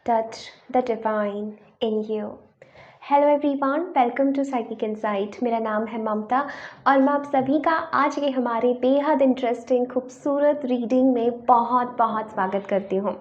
touch the divine in you. Hello everyone, welcome to psychic insight. मेरा नाम है ममता और मैं आप सभी का आज के हमारे बेहद इंटरेस्टिंग खूबसूरत रीडिंग में बहुत बहुत स्वागत करती हूँ।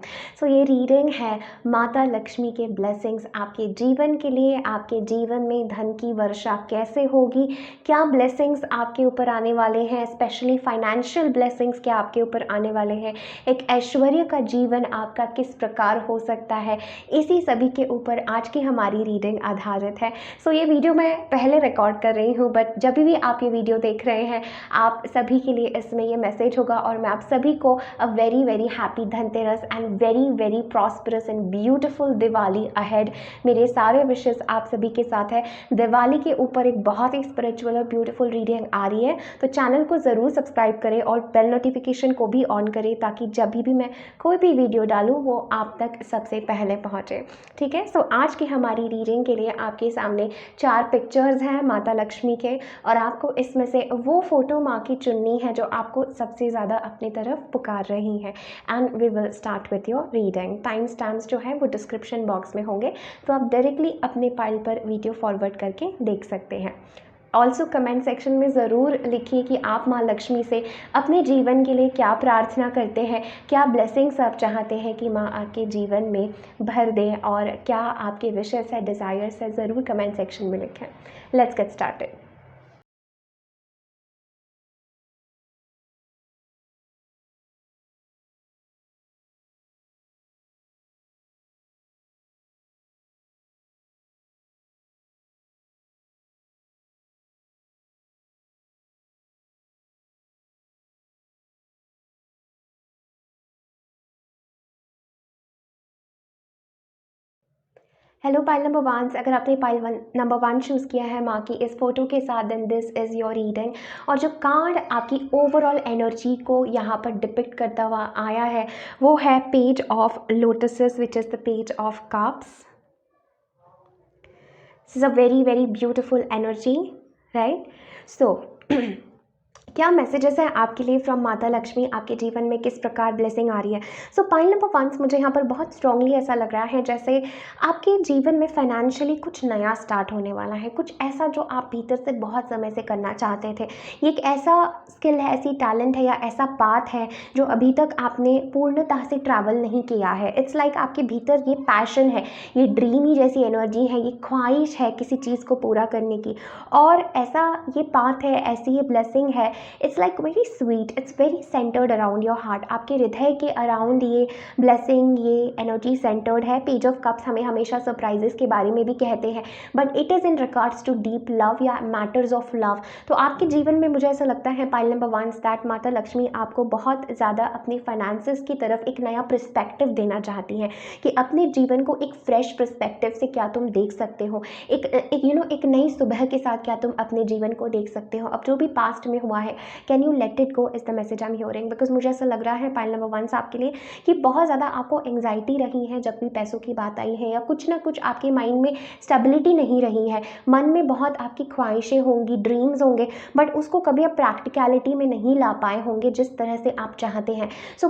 ये रीडिंग है माता लक्ष्मी के ब्लेसिंग्स आपके जीवन के लिए। आपके जीवन में धन की वर्षा कैसे होगी, क्या ब्लेसिंग्स आपके ऊपर आने वाले हैं, स्पेशली फाइनेंशियल ब्लेसिंग्स क्या आपके ऊपर आने वाले हैं, एक ऐश्वर्य का जीवन आपका किस प्रकार हो सकता है, इसी सभी के ऊपर आज की हमारी रीडिंग आधारित है। ये वीडियो मैं पहले रिकॉर्ड कर रही हूँ, बट जब भी आप ये वीडियो देख रहे हैं आप सभी के लिए इसमें ये मैसेज होगा और मैं आप सभी को a very very happy Dhanteras and very very prosperous and beautiful Diwali ahead. मेरे सारे विशेष आप सभी के साथ है। दिवाली के ऊपर एक बहुत ही स्पिरिचुअल और ब्यूटीफुल रीडिंग आ रही है, तो चैनल को ज़रूर सब्सक्राइब करें और बेल नोटिफिकेशन को भी ऑन करें ताकि जब भी मैं कोई भी वीडियो डालूँ वो आप तक सबसे पहले पहुँचे। ठीक है, आज की हमारी रीडिंग के लिए आपके सामने 4 पिक्चर्स हैं माता लक्ष्मी के और आपको इसमें से वो फोटो माँ की चुननी है जो आपको सबसे ज़्यादा अपनी तरफ पुकार रही हैं। And we will start with your reading. Time stamps जो है वो डिस्क्रिप्शन बॉक्स में होंगे, तो आप डायरेक्टली अपने फाइल पर वीडियो फॉरवर्ड करके देख सकते हैं। ऑल्सो कमेंट सेक्शन में ज़रूर लिखिए कि आप माँ लक्ष्मी से अपने जीवन के लिए क्या प्रार्थना करते हैं, क्या ब्लेसिंग्स आप चाहते हैं कि माँ आपके जीवन में भर दें और क्या आपके विशेष है, डिज़ायर्स है, ज़रूर कमेंट सेक्शन में लिखें। Let's get started. Hello pile number 1, अगर आपने पाइल नंबर 1 चूज़ किया है माँ की इस फोटो के साथ, then this is your reading. और जो कार्ड आपकी ओवरऑल एनर्जी को यहाँ पर डिपिक्ट करता हुआ आया है वो है page of lotuses, which is the page of cups. This is a very very beautiful energy, right? क्या मैसेजेस हैं आपके लिए फ्रॉम माता लक्ष्मी, आपके जीवन में किस प्रकार ब्लेसिंग आ रही है। पाइल नंबर 1 मुझे यहाँ पर बहुत स्ट्रांगली ऐसा लग रहा है जैसे आपके जीवन में फाइनेंशियली कुछ नया स्टार्ट होने वाला है, कुछ ऐसा जो आप भीतर से बहुत समय से करना चाहते थे। ये एक ऐसा स्किल है, ऐसी टैलेंट है या ऐसा पाथ है जो अभी तक आपने पूर्णतः से ट्रैवल नहीं किया है। इट्स लाइक आपके भीतर ये पैशन है, ये ड्रीमी जैसी एनर्जी है, ये ख्वाहिश है किसी चीज़ को पूरा करने की, और ऐसा ये पाथ है, ऐसी ये ब्लेसिंग है। It's like very sweet, it's very centred around your heart. आपके हृदय के अराउंड ये ब्लेसिंग, ये एनर्जी सेंटर्ड है। पेज ऑफ कप्स हमें हमेशा सरप्राइजेस के बारे में भी कहते हैं, but it is in regards to deep love या मैटर्स ऑफ लव। तो आपके जीवन में मुझे ऐसा लगता है pile number 1 that Mata Lakshmi आपको बहुत ज़्यादा अपने फाइनेंसेस की तरफ एक नया पर्सपेक्टिव देना चाहती हैं कि अपने जीवन को एक फ्रेश पर्सपेक्टिव से क्या तुम देख सकते हो, एक नई सुबह के साथ क्या तुम अपने जीवन को देख सकते हो। अब जो भी पास्ट में हुआ है, can you let it go, is the message I am hearing. Because मुझे ऐसा लग रहा है पाइल नंबर 1 आपके लिए कि बहुत ज़्यादा आपको एंग्जाइटी रही है जब भी पैसों की बात आई है, या कुछ ना कुछ आपके माइंड में स्टेबिलिटी नहीं रही है। मन में बहुत आपकी ख्वाहिशें होंगी, ड्रीम्स होंगे, बट उसको कभी आप प्रैक्टिकलिटी में नहीं ला पाए होंगे जिस तरह से आप चाहते हैं।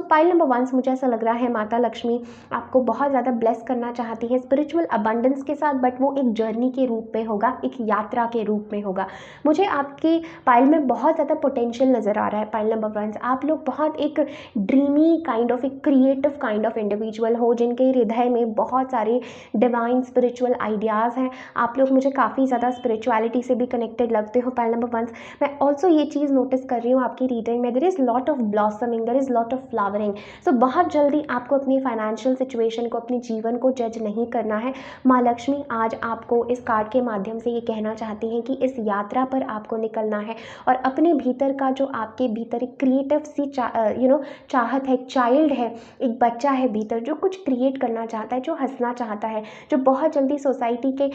पाइल नंबर 1 मुझे ऐसा लग रहा है माता लक्ष्मी आपको बहुत ज़्यादा ब्लेस करना चाहती है स्पिरिचुअल अबंडेंस के साथ, बट वो एक जर्नी के रूप में होगा, एक यात्रा के रूप में होगा। मुझे आपकी पाइल में बहुत ज़्यादा पोटेंशियल नज़र आ रहा है। पाइल नंबर 1 आप लोग बहुत एक ड्रीमी काइंड ऑफ, एक क्रिएटिव काइंड ऑफ इंडिविजुअल हो जिनके हृदय में बहुत सारे डिवाइन स्पिरिचुअल आइडियाज़ हैं। आप लोग मुझे काफ़ी ज़्यादा स्पिरिचुअलिटी से भी कनेक्टेड लगते हो पाइल नंबर 1। मैं ऑल्सो ये चीज़ नोटिस कर रही हूँ आपकी रीडिंग में, there is lot of blossoming, there is lot of flowering. बहुत जल्दी आपको अपनी फाइनेंशियल सिचुएशन को, अपने जीवन को जज नहीं करना है। माँ लक्ष्मी आज आपको इस कार्ड के माध्यम से ये कहना चाहती हैं कि इस यात्रा पर आपको निकलना है और अपने भीतर का जो आपके भीतर एक क्रिएटिव सी चाहत है, एक चाइल्ड है, एक बच्चा है भीतर जो कुछ क्रिएट करना चाहता है, जो हंसना चाहता है, जो बहुत जल्दी सोसाइटी के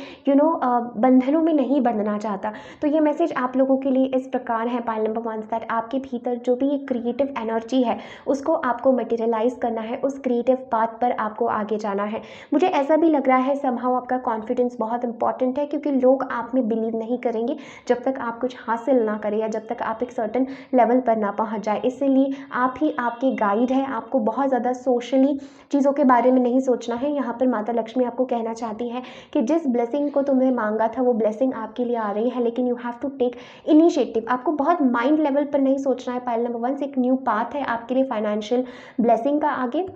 बंधनों में नहीं बंधना चाहता। तो ये मैसेज आप लोगों के लिए इस प्रकार है पाइल नंबर 1 दैट आपके भीतर जो भी एक क्रिएटिव एनर्जी है उसको आपको मटेरियलाइज करना है, उस क्रिएटिव पाथ पर आपको आगे जाना है। मुझे ऐसा भी लग रहा है समहाउ आपका कॉन्फिडेंस बहुत इंपॉर्टेंट है, क्योंकि लोग आप में बिलीव नहीं करेंगे जब तक आप कुछ हासिल ना करें या जब तक आप एक एक सर्टन लेवल पर ना पहुंच जाए। इसीलिए आप ही आपके गाइड है, आपको बहुत ज़्यादा सोशली चीज़ों के बारे में नहीं सोचना है। यहाँ पर माता लक्ष्मी आपको कहना चाहती है कि जिस ब्लेसिंग को तुमने मांगा था वो ब्लेसिंग आपके लिए आ रही है, लेकिन you have to take initiative. आपको बहुत माइंड लेवल पर नहीं सोचना है। पाइल नंबर 1 एक न्यू पाथ है आपके लिए फाइनेंशियल ब्लेसिंग का आगे,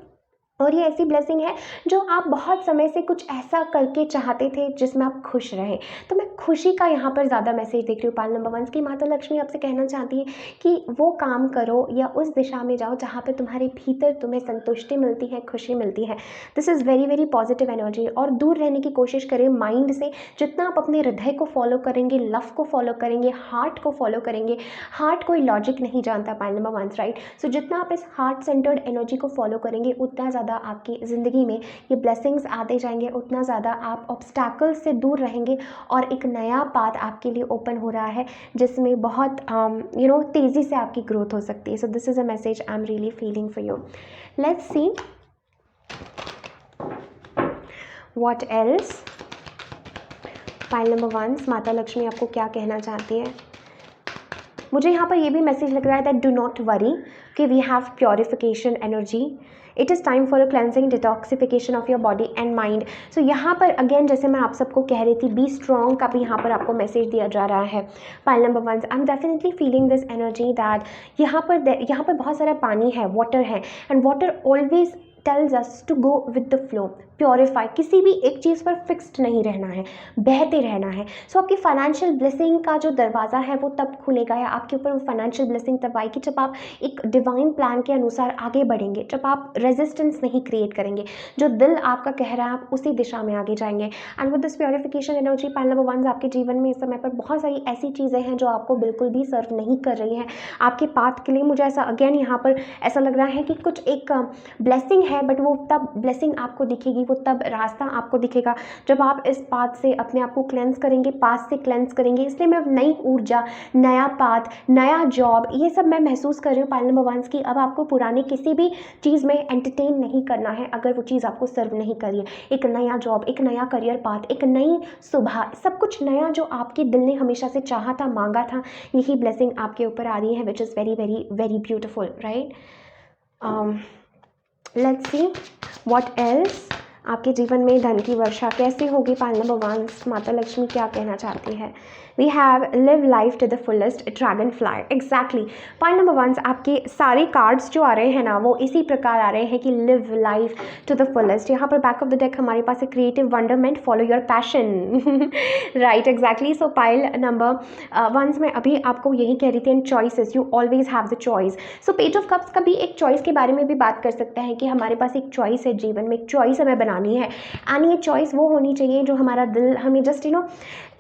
और ये ऐसी ब्लेसिंग है जो आप बहुत समय से कुछ ऐसा करके चाहते थे जिसमें आप खुश रहें। तो मैं खुशी का यहाँ पर ज़्यादा मैसेज देख रही हूँ पाल नंबर 1 की। माता लक्ष्मी आपसे कहना चाहती है कि वो काम करो या उस दिशा में जाओ जहाँ पे तुम्हारे भीतर तुम्हें संतुष्टि मिलती है, खुशी मिलती है। This is very very positive energy. और दूर रहने की कोशिश करें माइंड से। जितना आप अपने हृदय को फॉलो करेंगे, लव को फॉलो करेंगे, हार्ट को फॉलो करेंगे, हार्ट कोई लॉजिक नहीं जानता पाइल नंबर 1, राइट। सो जितना आप इस हार्ट सेंटर्ड एनर्जी को फॉलो करेंगे उतना ज़्यादा आपकी ज़िंदगी में ये ब्लेसिंग्स आते जाएंगे, उतना ज़्यादा आप ऑब्स्टैकल्स से दूर रहेंगे और एक नया पाथ आपके लिए ओपन हो रहा है जिसमें बहुत तेज़ी से आपकी ग्रोथ हो सकती है। So this is a message I am really feeling for you. Let's see what else. File number 1 माता लक्ष्मी आपको क्या कहना चाहती है। मुझे यहाँ पर ये भी मैसेज लग रहा है दैट डू नॉट वरी कि we have purification energy. It is time for a cleansing detoxification of your body and mind. So यहाँ पर अगेन जैसे मैं आप सबको कह रही थी बी स्ट्रॉन्ग का भी यहाँ पर आपको मैसेज दिया जा रहा है। Pile number 1 I am definitely feeling this energy that यहाँ पर बहुत सारा पानी है, वाटर है, and water always tells us to go with the flow, purify. किसी भी एक चीज़ पर फिक्स्ड नहीं रहना है, बहते रहना है। सो आपकी फाइनेंशियल ब्लेसिंग का जो दरवाज़ा है वो तब खुलेगा या आपके ऊपर वो फाइनेंशियल ब्लेसिंग तब आएगी जब आप एक डिवाइन प्लान के अनुसार आगे बढ़ेंगे, जब आप रेजिस्टेंस नहीं क्रिएट करेंगे, जो दिल आपका कह रहा है आप उसी दिशा में आगे जाएंगे। And with this purification energy pile number 1 आपके जीवन में इस समय पर बहुत सारी ऐसी चीज़ें हैं जो आपको बिल्कुल भी सर्व नहीं कर रही हैं आपके पाथ के लिए। मुझे ऐसा अगेन यहाँ पर ऐसा लग रहा है कि कुछ एक ब्लेसिंग है, बट वो तब ब्लेसिंग आपको दिखेगी, वो तब रास्ता आपको दिखेगा जब आप इस पाथ से अपने आप को क्लेंस करेंगे, पाथ से क्लेंस करेंगे। इसलिए मैं अब नई ऊर्जा, नया पाथ, नया जॉब, ये सब मैं महसूस कर रही हूँ पाइल नंबर 1 की। अब आपको पुरानी किसी भी चीज़ में एंटरटेन नहीं करना है अगर वो चीज़ आपको सर्व नहीं कर रही है। एक नया जॉब, एक नया करियर पाथ, एक नई सुबह, सब कुछ नया जो आपके दिल ने हमेशा से चाहा था, मांगा था, यही ब्लेसिंग आपके ऊपर आ रही है, which is very very very beautiful, right. Let's C what else. आपके जीवन में धन की वर्षा कैसी होगी पाइल नंबर 1 माता लक्ष्मी क्या कहना चाहती है। We have live life to the fullest, dragonfly. Exactly pile number 1 आपके सारे कार्ड्स जो आ रहे हैं ना वो इसी प्रकार आ रहे हैं कि live life to the fullest. यहाँ पर बैक ऑफ द डेक हमारे पास है creative wonderment, follow your passion, right exactly. So pile number 1 में अभी आपको यही कह रही थी, and choices, you always have the choice. So page of cups का भी एक चॉइस के बारे में भी बात कर सकते हैं कि हमारे पास एक चॉइस है, जीवन में एक चॉइस हमें बनानी है, एंड ये चॉइस वो होनी चाहिए जो हमारा दिल हमें जस्ट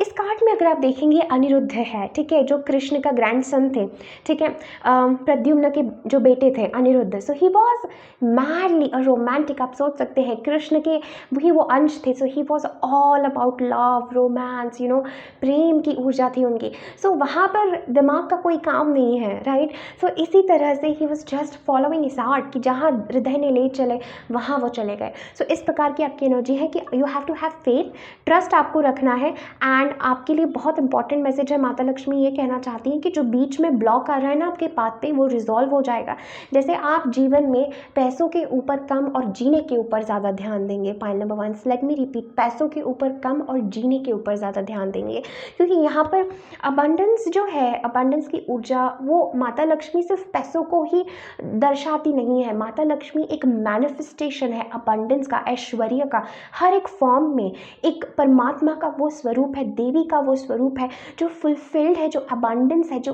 इस कार्ड में अगर आप देखेंगे अनिरुद्ध है, ठीक है, जो कृष्ण का ग्रैंडसन थे, ठीक है, प्रद्युम्न के जो बेटे थे Aniruddha. So he was madly a romantic. आप सोच सकते हैं कृष्ण के वही वो अंश थे। So he was all about love, romance, प्रेम की ऊर्जा थी उनकी। सो वहाँ पर दिमाग का कोई काम नहीं है, राइट। सो इसी तरह से he was just following his heart कि जहाँ हृदय ने ले चले वहाँ वो चले गए। सो इस प्रकार की आपकी एनर्जी है कि you have to have faith, trust आपको रखना है। एंड आपके लिए बहुत इंपॉर्टेंट मैसेज है, माता लक्ष्मी ये कहना चाहती हैं कि जो बीच में ब्लॉक आ रहा है ना आपके पाथ पे वो रिजॉल्व हो जाएगा। जैसे आप जीवन में पैसों के ऊपर कम और जीने के ऊपर ज़्यादा ध्यान देंगे। Point number 1, let me repeat, पैसों के ऊपर कम और जीने के ऊपर ज़्यादा ध्यान देंगे, क्योंकि यहाँ पर अबंडेंस जो है, अबंडेंस की ऊर्जा, वो माता लक्ष्मी सिर्फ पैसों को ही दर्शाती नहीं है। माता लक्ष्मी एक मैनिफेस्टेशन है अबंडेंस का, ऐश्वर्य का, हर एक फॉर्म में एक परमात्मा का वो स्वरूप है, देवी का वो स्वरूप है जो फुलफिल्ड है, जो अबंडेंस है, जो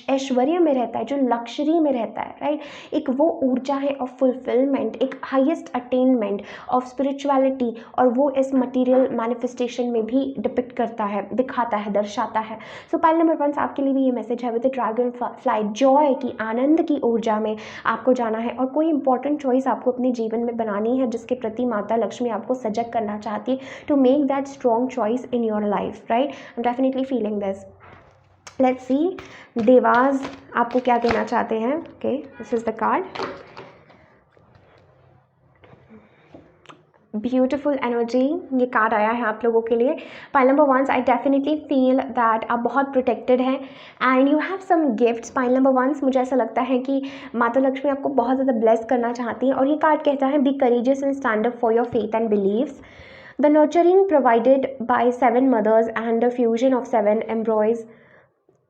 ऐश्वर्य में रहता है, जो लक्ष्मी में रहता है, राइट। एक वो ऊर्जा है ऑफ फुलफिलमेंट, एक हाईएस्ट अटेनमेंट ऑफ स्पिरिचुअलिटी, और वो इस मटेरियल मैनिफेस्टेशन में भी डिपिक्ट करता है, दिखाता है, दर्शाता है। सो पाइल नंबर 1 आपके लिए भी ये मैसेज है, विद ड्रैगन फ्लाई, जॉय की, आनंद की ऊर्जा में आपको जाना है, और कोई इंपॉर्टेंट चॉइस आपको अपने जीवन में बनानी है जिसके प्रति माता लक्ष्मी आपको सजग करना चाहती है, to make that strong choice in your life, right. I am definitely feeling this. Let's see devas आपको क्या कहना चाहते हैं। Okay, this is the card. Beautiful energy ये कार्ड आया है आप लोगों के लिए। Pile number 1, I definitely feel that आप बहुत प्रोटेक्टेड हैं and you have some gifts. Pile number 1, मुझे ऐसा लगता है कि माता लक्ष्मी आपको बहुत ज़्यादा ब्लेस करना चाहती हैं और ये कार्ड कहता है be courageous and stand up for your faith and believes. The nurturing provided by 7 mothers and the fusion of 7 embryos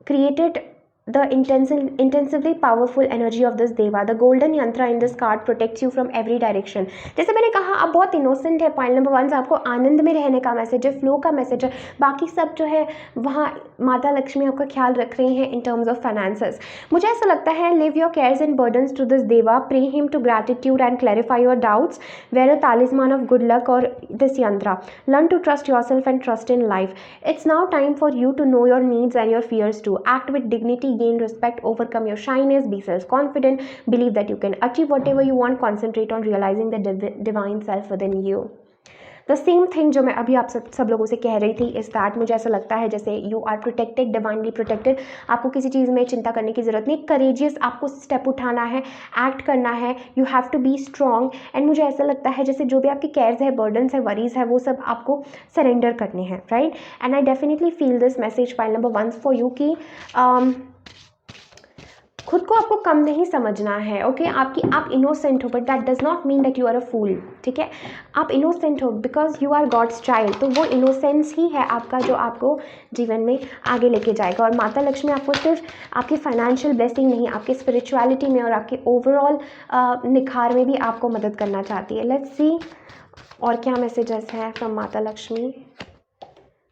created the intensively powerful energy of this deva. The golden yantra in this card protects you from every direction. जैसे मैंने कहा आप बहुत innocent है। Point number 1 से आपको आनंद में रहने का मैसेज है, फ्लो का मैसेज है। बाकी सब जो है वहाँ माता लक्ष्मी आपका ख्याल रख रही हैं इन टर्म्स ऑफ फाइनेंसेस। मुझे ऐसा लगता है live your cares and burdens to this deva, pray him to gratitude and clarify your doubts, wear a talisman of good luck or this yantra. Learn to trust yourself and trust in life. It's now time for you to know your needs and your fears too. Act with dignity, gain respect, overcome your shyness, be self-confident, believe that you can achieve whatever you want, concentrate on realizing the divine self within you. The same thing जो मैं अभी आप सब लोगों से कह रही थी इस दैट मुझे ऐसा लगता है जैसे you are protected, divinely protected. आपको किसी चीज़ में चिंता करने की ज़रूरत नहीं। करेजियस आपको स्टेप उठाना है, एक्ट करना है, you have to be strong. And मुझे ऐसा लगता है जैसे जो भी आपकी केयर्स है, बर्डन्स है, वरीज है, वो सब आपको सरेंडर करने हैं, right. And I definitely feel this message pile number 1 for you कि खुद को आपको कम नहीं समझना है। ओके आप इनोसेंट हो but that does not mean that you are a fool. ठीक है, आप इनोसेंट हो because you are god's child. तो वो इनोसेंस ही है आपका जो आपको जीवन में आगे लेके जाएगा। और माता लक्ष्मी आपको सिर्फ आपकी फाइनेंशियल ब्लेसिंग नहीं, आपकी स्पिरिचुअलिटी में और आपके ओवरऑल निखार में भी आपको मदद करना चाहती है। लेट्स सी और क्या मैसेजेस हैं फ्रॉम माता Lakshmi.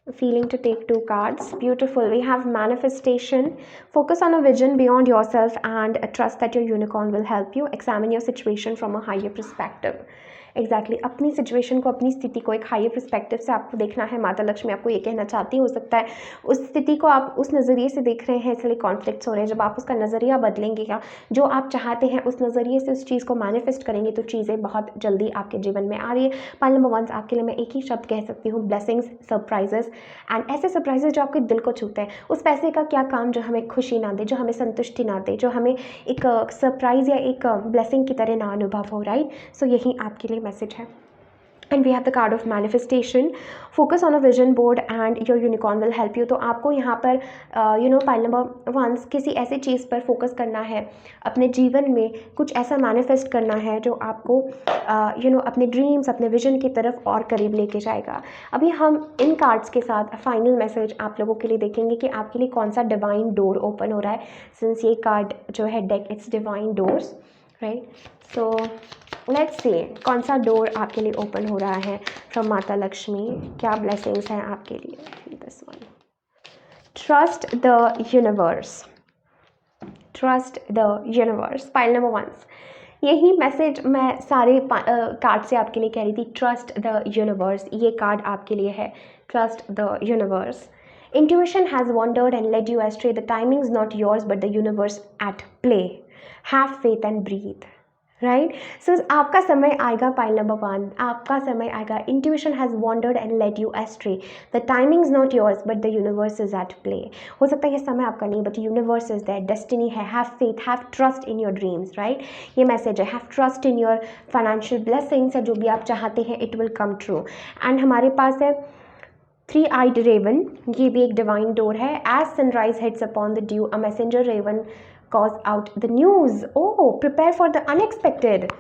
Feeling to take 2 cards. Beautiful. We have manifestation. Focus on a vision beyond yourself and trust that your unicorn will help you. Examine your situation from a higher perspective. Exactly अपनी situation को, अपनी स्थिति को एक higher perspective से आपको देखना है। माता लक्ष्मी आपको ये कहना चाहती हो सकता है उस स्थिति को आप उस नज़रिए से देख रहे हैं इसलिए कॉन्फ्लिक्ट्स हो रहे हैं। जब आप उसका नज़रिया बदलेंगे या जो आप चाहते हैं उस नज़रिए से उस चीज़ को मैनिफेस्ट करेंगे तो चीज़ें बहुत जल्दी आपके जीवन में आ रही है। पाइल नंबर 1 आपके लिए मैं एक ही शब्द कह सकती हूँ, ब्लेसिंग्स, सरप्राइजेस। एंड ऐसे सरप्राइजेस जो आपके दिल को छूते हैं। उस पैसे का क्या काम जो हमें खुशी ना दे, जो हमें संतुष्टि ना दे, जो हमें एक सरप्राइज या एक ब्लेसिंग की तरह ना अनुभव हो, राइट। सो यही आपके लिए मैसेज है। And we have the card of manifestation. Focus on a vision board and your unicorn will help you. तो आपको यहाँ पर पाइल नंबर 1 किसी ऐसी चीज़ पर फोकस करना है, अपने जीवन में कुछ ऐसा मैनिफेस्ट करना है जो आपको अपने ड्रीम्स, अपने विजन की तरफ और करीब लेके जाएगा। अभी हम इन कार्ड्स के साथ फाइनल मैसेज आप लोगों के लिए देखेंगे कि आपके लिए कौन सा डिवाइन डोर ओपन हो रहा है। सिंस ये कार्ड जो है deck it's divine doors, right. So let's see कौन सा डोर आपके लिए ओपन हो रहा है फ्रॉम माता लक्ष्मी। क्या ब्लेसिंग्स हैं आपके लिए। This one, trust the universe, trust the universe. Pile number 1 यही मैसेज मैं सारे कार्ड से आपके लिए कह रही थी। ट्रस्ट द यूनिवर्स, ये कार्ड आपके लिए है। Trust the universe. Intuition has wandered and led you astray. The timing is not yours, but the universe at play. Have faith and breathe. Right. So आपका समय आएगा। पाइल नंबर 1 आपका समय आएगा। Intuition has wandered and led you astray. The timing is not yours but the universe is at play. हो सकता है ये समय आपका नहीं but universe is there, destiny है। Have faith, have trust in your dreams, right. ये message है। Have trust in your financial blessings, जो भी आप चाहते हैं it will come true. And हमारे पास है 3-eyed raven, ये भी एक डिवाइन डोर है। As sunrise hits upon the dew, a messenger raven calls out the news. Oh, prepare for the unexpected.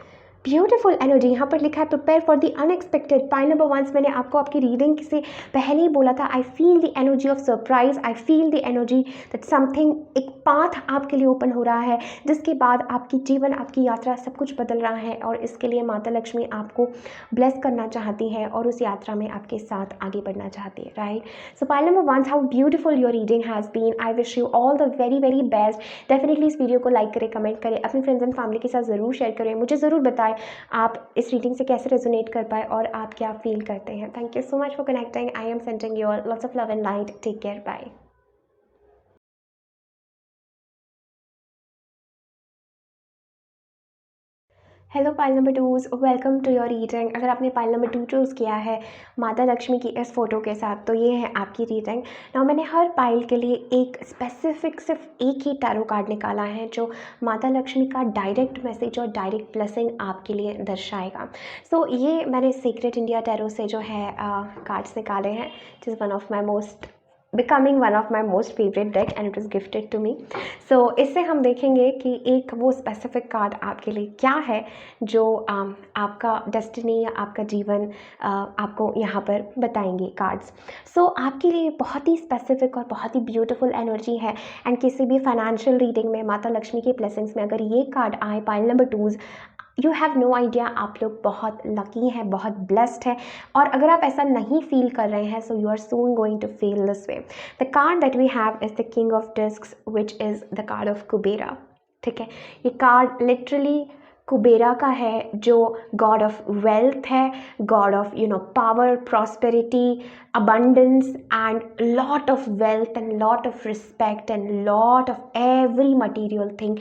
Beautiful energy यहाँ पर लिखा है prepare for the unexpected. Pile number 1 मैंने आपको आपकी रीडिंग से पहले ही बोला था, I feel the energy of surprise, I feel the energy that something, एक पाथ आपके लिए ओपन हो रहा है जिसके बाद आपकी जीवन, आपकी यात्रा सब कुछ बदल रहा है। और इसके लिए माता लक्ष्मी आपको ब्लेस करना चाहती है और उस यात्रा में आपके साथ आगे बढ़ना चाहती है, right. So pile number 1 how beautiful your reading has been. I wish you all the very very best. Definitely इस वीडियो को लाइक करें, कमेंट करें, अपने फ्रेंड्स एंड फैमिली के साथ ज़रूर शेयर करें। मुझे ज़रूर बताएं आप इस रीडिंग से कैसे रेजोनेट कर पाए और आप क्या फील करते हैं। Thank you so much for connecting. I am sending you all lots of love and light. Take care, bye. Hello pile number twos, welcome to your reading. अगर आपने पाइल नंबर 2 चूज़ किया है माता लक्ष्मी की इस photo के साथ, तो ये है आपकी रीडिंग। नाउ मैंने हर पाइल के लिए एक स्पेसिफिक सिर्फ एक ही टैरो कार्ड निकाला है जो माता लक्ष्मी का डायरेक्ट मैसेज और डायरेक्ट ब्लेसिंग आपके लिए दर्शाएगा। सो ये मैंने सीक्रेट इंडिया टैरो से जो है कार्ड्स निकाले हैं, it is becoming one of my most favorite deck and it was gifted to me. So इससे हम देखेंगे कि एक वो स्पेसिफिक कार्ड आपके लिए क्या है जो आपका डेस्टिनी या आपका जीवन आपको यहाँ पर बताएंगे कार्ड्स। सो आपके लिए बहुत ही स्पेसिफिक और बहुत ही ब्यूटीफुल एनर्जी है। एंड किसी भी फाइनेंशियल रीडिंग में माता लक्ष्मी के ब्लेसिंग्स में अगर ये कार्ड आए pile number 2, you have no idea, आप लोग बहुत लकी हैं, बहुत ब्लेस्ड है। और अगर आप ऐसा नहीं फील कर रहे हैं, so you are soon going to feel this way. The card that we have is the king of discs which is the card of Kubera. ठीक है, ये कार्ड लिटरली कुबेरा का है, जो गॉड ऑफ वेल्थ है, God of power, prosperity, abundance and lot of wealth and lot of respect and lot of every material thing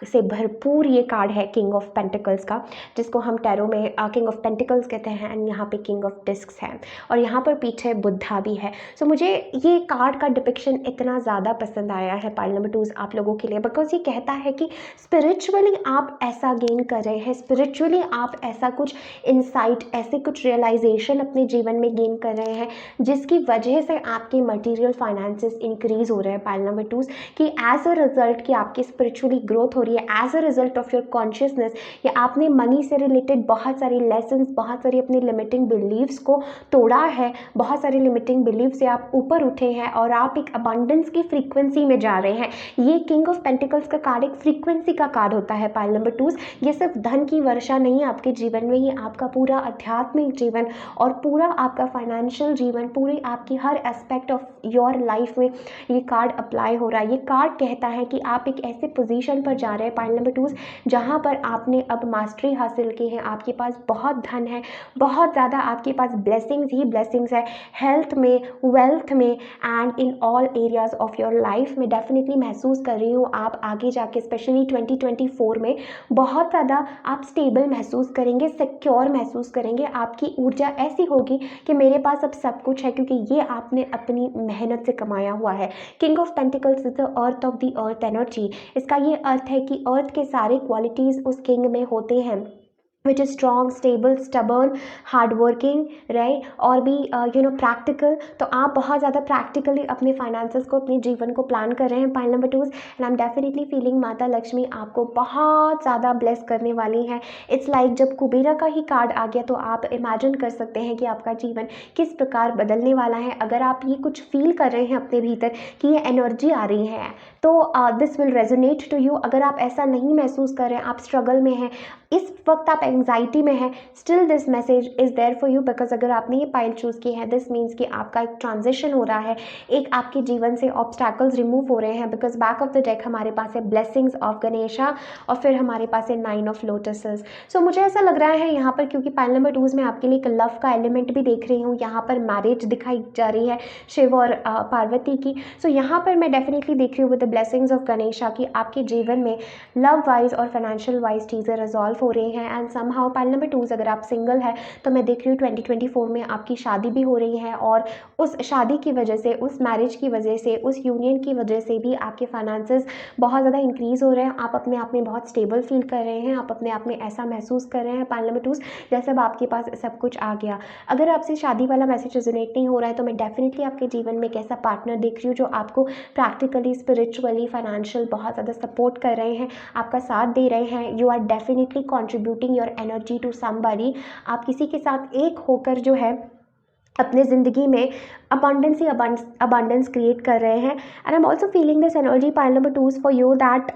से भरपूर ये कार्ड है किंग ऑफ पेंटिकल्स का, जिसको हम टैरो में किंग ऑफ पेंटिकल्स कहते हैं। एंड यहाँ पे किंग ऑफ डिस्क्स है और यहाँ पर पीछे बुद्धा भी है। सो मुझे ये कार्ड का डिपिक्शन इतना ज़्यादा पसंद आया है पाइल नंबर 2 आप लोगों के लिए, बिकॉज ये कहता है कि स्पिरिचुअली आप ऐसा गेन कर रहे हैं, स्पिरिचुअली आप ऐसा कुछ इंसाइट, ऐसे कुछ रियलाइजेशन अपने जीवन में गेन कर रहे हैं जिसकी वजह से आपके मटेरियल फाइनेंसेस इंक्रीज हो रहे हैं पाइल नंबर 2, कि एज अ रिजल्ट कि आपकी स्पिरिचुअली ग्रोथ हो रही है, as a result of your consciousness, या आपने मनी से रिलेटेड बहुत सारी लेसन्स, बहुत सारी अपनी लिमिटिंग बिलीव्स को तोड़ा है, बहुत सारी लिमिटिंग बिलीव से आप ऊपर उठे हैं और आप एक अबंडेंस की फ्रीक्वेंसी में जा रहे हैं। ये किंग ऑफ पेंटिकल्स का कार्ड एक फ्रीक्वेंसी का कार्ड होता है पाइल नंबर 2। ये सिर्फ धन की वर्षा नहीं है आपके जीवन में, ये आपका पूरा आध्यात्मिक जीवन और पूरा आपका फाइनेंशियल जीवन, पूरी आपकी हर एस्पेक्ट ऑफ योर लाइफ में ये कार्ड अप्लाई हो रहा है। ये कार्ड कहता है कि आप एक ऐसे पोजीशन पर जा रहे हैं पाइल नंबर 2 जहां पर आपने अब मास्टरी हासिल की है, आपके पास बहुत धन है, बहुत ज़्यादा आपके पास ब्लेसिंग्स ही ब्लेसिंग्स है, हेल्थ में, वेल्थ में and in all areas of your life में। डेफिनेटली महसूस कर रही हूँ आप आगे जाके स्पेशली 2024 में बहुत ज़्यादा आप स्टेबल महसूस करेंगे, सिक्योर महसूस करेंगे, आपकी ऊर्जा ऐसी होगी कि मेरे पास अब सब कुछ है, क्योंकि ये आपने अपनी मेहनत से कमाया हुआ है। King of pentacles is the earth of the earth energy. इसका ये अर्थ है कि अर्थ के सारे क्वालिटीज़ उस किंग में होते हैं, which is strong, stable, stubborn, hard working, right, और भी प्रैक्टिकल। तो आप बहुत ज़्यादा प्रैक्टिकली अपने फाइनेंसेस को, अपने जीवन को प्लान कर रहे हैं pile number 2 and I am definitely feeling माता लक्ष्मी आपको बहुत ज़्यादा ब्लेस करने वाली हैं। इट्स लाइक जब कुबेरा का ही कार्ड आ गया तो आप इमेजिन कर सकते हैं कि आपका जीवन किस प्रकार बदलने वाला है। अगर आप ये कुछ फील कर रहे हैं अपने भीतर कि ये एनर्जी आ रही है, तो this will resonate to you. अगर आप ऐसा नहीं महसूस कर रहे हैं, आप स्ट्रगल में हैं, इस वक्त आप एंग्जाइटी में है, still this message is there for you, because अगर आपने ये पाइल चूज़ की है, दिस मीन्स कि आपका एक ट्रांजिशन हो रहा है, एक आपके जीवन से ऑब्स्टैकल्स रिमूव हो रहे हैं। Because back of the deck हमारे पास है ब्लेसिंग्स ऑफ गणेशा और फिर हमारे पास है 9 ऑफ लोटसेस। सो मुझे ऐसा लग रहा है यहाँ पर, क्योंकि पाइल नंबर 2 में आपके लिए एक लव का एलिमेंट भी देख रही हूँ, यहाँ पर मैरिज दिखाई जा रही है शिव और पार्वती की। सो यहाँ पर मैं डेफिनेटली देख रही हूँ with the blessings of Ganesha कि आपके जीवन में लव वाइज और फाइनेंशियल वाइज चीज़ें रिजॉल्व हो रही हैं। एंड समहाउ पाइल नंबर 2 अगर आप सिंगल है तो मैं देख रही हूँ 2024 में आपकी शादी भी हो रही है, और उस शादी की वजह से, उस मैरिज की वजह से, उस यूनियन की वजह से भी आपके फाइनेंसेस बहुत ज़्यादा इंक्रीज़ हो रहे हैं। आप अपने आप में बहुत स्टेबल फील कर रहे हैं, आप अपने आप में ऐसा महसूस कर रहे हैं पाइल नंबर 2 जैसे अब आपके पास सब कुछ आ गया। अगर आपसे शादी वाला मैसेज रेजोनेट नहीं हो रहा है तो मैं डेफिनेटली आपके जीवन में एक ऐसा पार्टनर देख रही हूँ जो आपको प्रैक्टिकली, स्पिरिचुअली, फाइनेंशियल बहुत ज़्यादा सपोर्ट कर रहे हैं, आपका साथ दे रहे हैं। You are definitely contributing your energy to somebody. आप किसी के साथ एक होकर जो है अपने ज़िंदगी में abundance ही abundance क्रिएट कर रहे हैं। And I am also feeling this energy pile number 2 for you that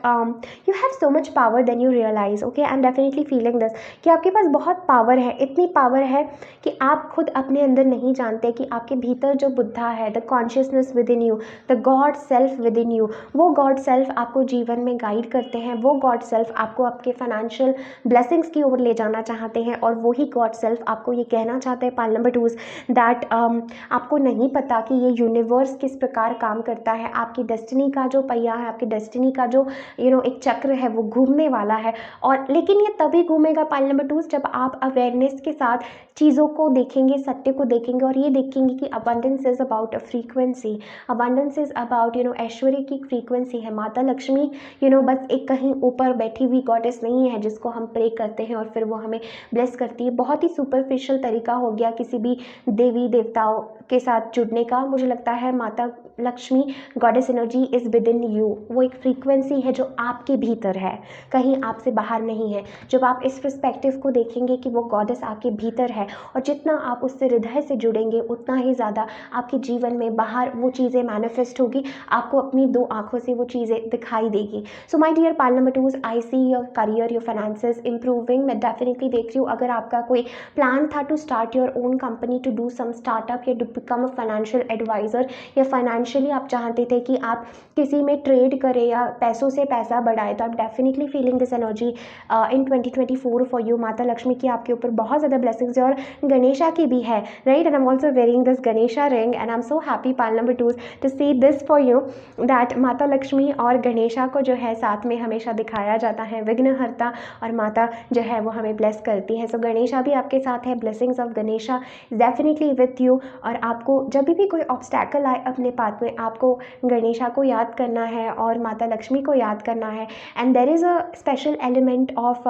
you have so much power then you realise. Okay, I am definitely feeling this कि आपके पास बहुत पावर है, इतनी पावर है कि आप खुद अपने अंदर नहीं जानते कि आपके भीतर जो बुद्धा है, the consciousness with in you, the God self with in you, वो गॉड सेल्फ आपको जीवन में गाइड करते हैं, वो गॉड सेल्फ आपको आपके फाइनेंशियल ब्लेसिंग्स की ओर ले जाना चाहते हैं, और वही गॉड सेल्फ आपको ये कहना चाहते हैं पाइल नंबर 2 दैट दैट आपको नहीं पता कि ये यूनिवर्स किस प्रकार काम करता है, आपकी डेस्टिनी का जो पहिया है, आपकी डेस्टिनी का जो एक चक्र है वो घूमने वाला है। और लेकिन ये तभी घूमेगा पाइल नंबर 2 जब आप अवेयरनेस के साथ चीज़ों को देखेंगे, सत्य को देखेंगे और ये देखेंगे कि abundance is about a frequency, abundance is about ऐश्वर्य की फ्रीक्वेंसी है। माता लक्ष्मी बस एक कहीं ऊपर बैठी हुई गॉडेस नहीं है जिसको हम प्रे करते हैं और फिर वो हमें ब्लेस करती है। बहुत ही सुपरफिशियल तरीका हो गया किसी भी देवी देवताओं के साथ जुड़ने का। मुझे लगता है माता Lakshmi goddess energy is with in you, वो एक फ्रीक्वेंसी है जो आपके भीतर है, कहीं आपसे बाहर नहीं है। जब आप इस पर्सपेक्टिव को देखेंगे कि वो गॉडेस आपके भीतर है और जितना आप उससे हृदय से जुड़ेंगे उतना ही ज़्यादा आपके जीवन में बाहर वो चीज़ें मैनिफेस्ट होगी, आपको अपनी 2 आँखों से वो चीज़ें दिखाई देगी। So my dear pile number 2, I see your career, your finances improving. मैं डेफिनेटली देख रही हूँ अगर आपका कोई प्लान था to start your own company, to do some startup या to become a financial advisor, या फाइनेंशियली आप चाहते थे कि आप किसी में ट्रेड करें या पैसों से पैसा बढ़ाए, तो आप definitely feeling this energy in 2024 for you. माता लक्ष्मी की आपके ऊपर बहुत ज़्यादा ब्लेसिंग्स है और गणेशा की भी है, right. And I am also wearing this Ganesha ring and I am so happy pile number 2 to see this for you that Mata Lakshmi और गणेशा को जो है साथ में हमेशा दिखाया जाता है। विघ्नहर्ता और माता जो है वो हमें ब्लेस करती है। सो गणेशा भी आपके साथ है, blessings of Ganesha is definitely with you. और आपको जब भी कोई ऑब्स्टैकल आए अपने पाथ में, आपको गणेशा को याद करना है और माता लक्ष्मी को याद करना है। And there is a special element of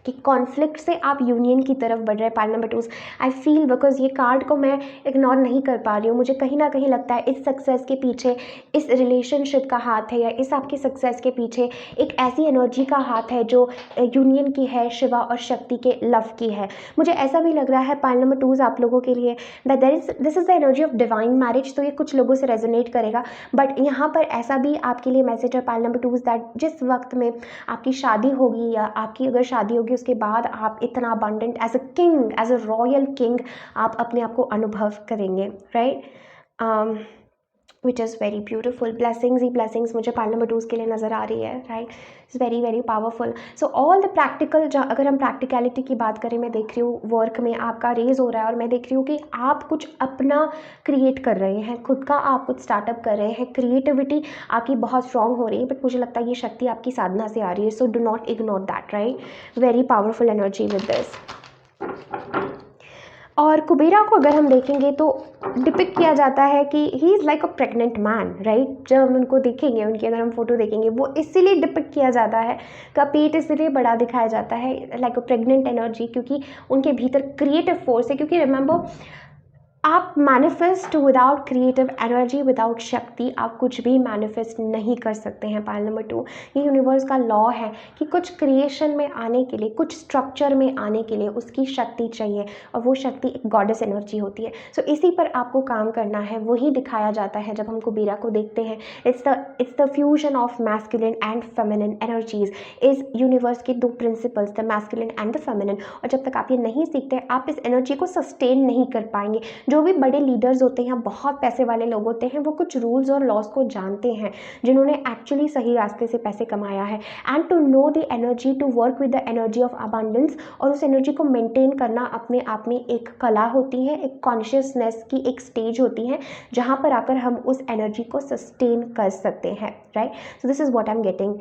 कि कॉन्फ्लिक्ट से आप यूनियन की तरफ बढ़ रहे हैं pile number 2। I feel because ये कार्ड को मैं इग्नोर नहीं कर पा रही हूँ, मुझे कहीं ना कहीं लगता है इस सक्सेस के पीछे इस रिलेशनशिप का हाथ है, या इस आपकी सक्सेस के पीछे एक ऐसी एनर्जी का हाथ है जो यूनियन की है, शिवा और शक्ति के लव की है। मुझे ऐसा भी लग रहा है पाइल नंबर 2 आप लोगों के लिए that this is the energy of divine marriage. तो ये कुछ लोगों से रेजोनेट करेगा, बट यहाँ पर ऐसा भी आपके लिए मैसेज है पाइल नंबर 2 दैट जिस वक्त में आपकी शादी होगी या आपकी अगर शादी होगी उसके बाद आप इतना abundant as a king, as a royal king आप अपने आप को अनुभव करेंगे, right. Which is very beautiful. Blessings ही ब्लेसिंग्स मुझे पाइल नंबर 2 के लिए नज़र आ रही है, right. It's very very powerful. So all the practical, अगर हम प्रैक्टिकलिटी की बात करें, मैं देख रही हूँ वर्क में आपका रेज हो रहा है और मैं देख रही हूँ कि आप कुछ अपना क्रिएट कर रहे हैं, खुद का आप कुछ स्टार्टअप कर रहे हैं, क्रिएटिविटी आपकी बहुत स्ट्रांग हो रही है, बट मुझे लगता है ये शक्ति आपकी साधना से आ रही है। So do not ignore that, right. Very powerful energy with this. और कुबेरा को अगर हम देखेंगे तो डिपिक्ट किया जाता है कि he is like a pregnant man, right. जब हम उनको देखेंगे, उनकी अगर हम फोटो देखेंगे, वो इसीलिए डिपिक्ट किया जाता है, का पेट इसलिए बड़ा दिखाया जाता है लाइक अ प्रेग्नेंट एनर्जी, क्योंकि उनके भीतर क्रिएटिव फोर्स है। क्योंकि रिमेंबर, आप manifest without creative energy, without शक्ति आप कुछ भी मैनिफेस्ट नहीं कर सकते हैं। पाइल नंबर 2, ये यूनिवर्स का लॉ है कि कुछ क्रिएशन में आने के लिए, कुछ स्ट्रक्चर में आने के लिए उसकी शक्ति चाहिए, और वो शक्ति एक गॉडेस एनर्जी होती है। सो इसी पर आपको काम करना है, वही दिखाया जाता है जब हम कुबेरा को देखते हैं। It's the fusion of masculine and feminine energies. इस यूनिवर्स के 2 principles, the masculine and the feminine, और जब तक आप ये नहीं सीखते आप इस एनर्जी को सस्टेन नहीं कर पाएंगे। जो भी बड़े लीडर्स होते हैं, बहुत पैसे वाले लोग होते हैं, वो कुछ रूल्स और लॉस को जानते हैं, जिन्होंने एक्चुअली सही रास्ते से पैसे कमाया है। And to know the energy, to work with the energy of abundance, और उस एनर्जी को मेंटेन करना अपने आप में एक कला होती है, एक कॉन्शियसनेस की एक स्टेज होती है, जहाँ पर आकर हम उस एनर्जी को सस्टेन कर सकते हैं, right. So this is what I am getting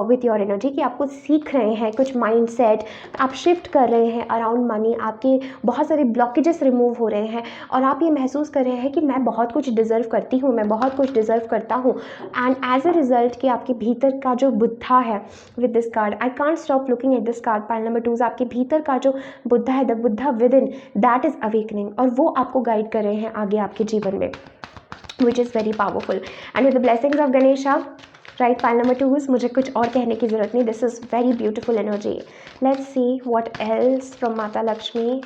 with your energy, कि आप कुछ सीख रहे हैं, कुछ माइंड सेट आप शिफ्ट कर रहे हैं अराउंड मनी, आपके बहुत सारे ब्लॉकेजेस रिमूव हो रहे हैं, और आप ये महसूस कर रहे हैं कि मैं बहुत कुछ डिज़र्व करती हूँ, मैं बहुत कुछ डिज़र्व करता हूँ। एंड एज अ रिजल्ट कि आपके भीतर का जो बुद्धा है, with this card I can't stop looking at this card pile number 2, आपके भीतर का जो बुद्धा है, the Buddha with in, that is awakening, और वो आपको गाइड कर रहे हैं आगे आपके जीवन में, विच is very powerful. And with the blessings of Ganesha, right, pile number 2, मुझे कुछ और कहने की ज़रूरत नहीं, this is very beautiful energy. Let's see what else from माता Lakshmi.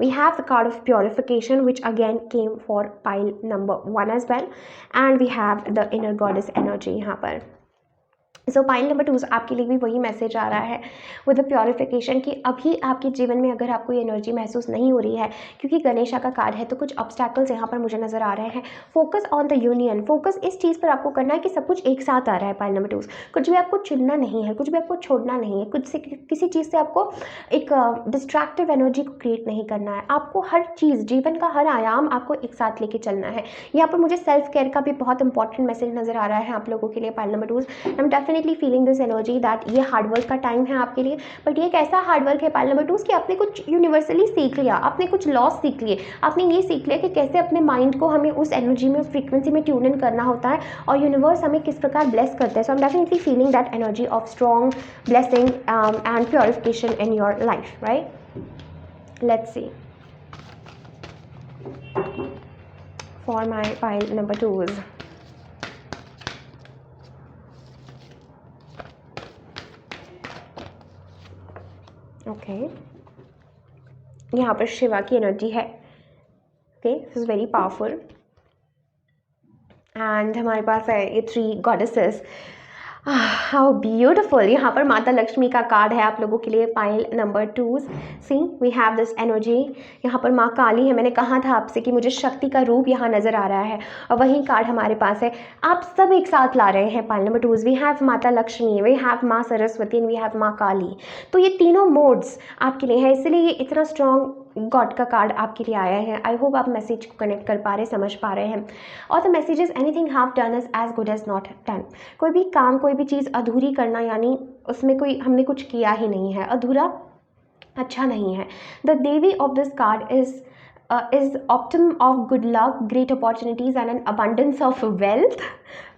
We have the card of purification, which again came for pile number 1 as well, and we have the inner goddess energy यहाँ पर। So point number 2 आपके लिए भी वही message आ रहा है with the purification कि अभी आपके जीवन में अगर आपको ये एनर्जी महसूस नहीं हो रही है, क्योंकि गणेशा का कार्ड है, तो कुछ ऑब्स्टैकल्स यहाँ पर मुझे नज़र आ रहे हैं। Focus on the union, focus इस चीज़ पर आपको करना है कि सब कुछ एक साथ आ रहा है। पॉइंट नंबर 2 कुछ भी आपको चुनना नहीं है, कुछ भी आपको छोड़ना नहीं है, कुछ से किसी चीज़ से आपको एक डिस्ट्रैक्टिव एनर्जी को क्रिएट नहीं करना है। आपको हर चीज़, जीवन का हर आयाम आपको एक साथ लेके चलना है। यहाँ पर मुझे सेल्फ केयर का भी बहुत इंपॉर्टेंट मैसेज नज़र आ रहा है आप लोगों के लिए। Point number 2 I am definitely feeling this energy that ये हार्डवर्क का टाइम है आपके लिए, बट ये एक ऐसा हार्डवर्क है पॉइंट नंबर 2 कि आपने कुछ यूनिवर्सली सीख लिया, आपने कुछ लॉस सीख लिए, आपने ये सीख लिया कि कैसे अपने माइंड को हमें उस एनर्जी में, फ्रीक्वेंसी में ट्यून इन करना होता है और यूनिवर्स हमें किस प्रकार ब्लेस करता है। So I am definitely feeling that energy of strong blessing and purification in your life, right. Let's see for my pile number 2s. Okay, यहाँ पर शिवा की एनर्जी है। Okay, this is very powerful. And हमारे पास है ये 3 goddesses. How beautiful. यहाँ पर माता लक्ष्मी का कार्ड है आप लोगों के लिए। Pile number 2 see we have this energy. यहाँ पर माँ काली है। मैंने कहा था आपसे कि मुझे शक्ति का रूप यहाँ नज़र आ रहा है और वही कार्ड हमारे पास है। आप सब एक साथ ला रहे हैं। पाइल नंबर 2 वी हैव माता लक्ष्मी, वी हैव माँ सरस्वती एंड वी हैव माँ काली। तो ये तीनों मोड्स आपके लिए है, इसलिए ये इतना स्ट्रॉन्ग गॉड का कार्ड आपके लिए आया है। आई होप आप मैसेज को कनेक्ट कर पा रहे, समझ पा रहे हैं। और the message is anything have done is as good as not done. कोई भी काम, कोई भी चीज़ अधूरी करना, यानी उसमें कोई हमने कुछ किया ही नहीं है, अधूरा अच्छा नहीं है। The Devi of this card is optimum of good luck, great opportunities and an abundance of wealth.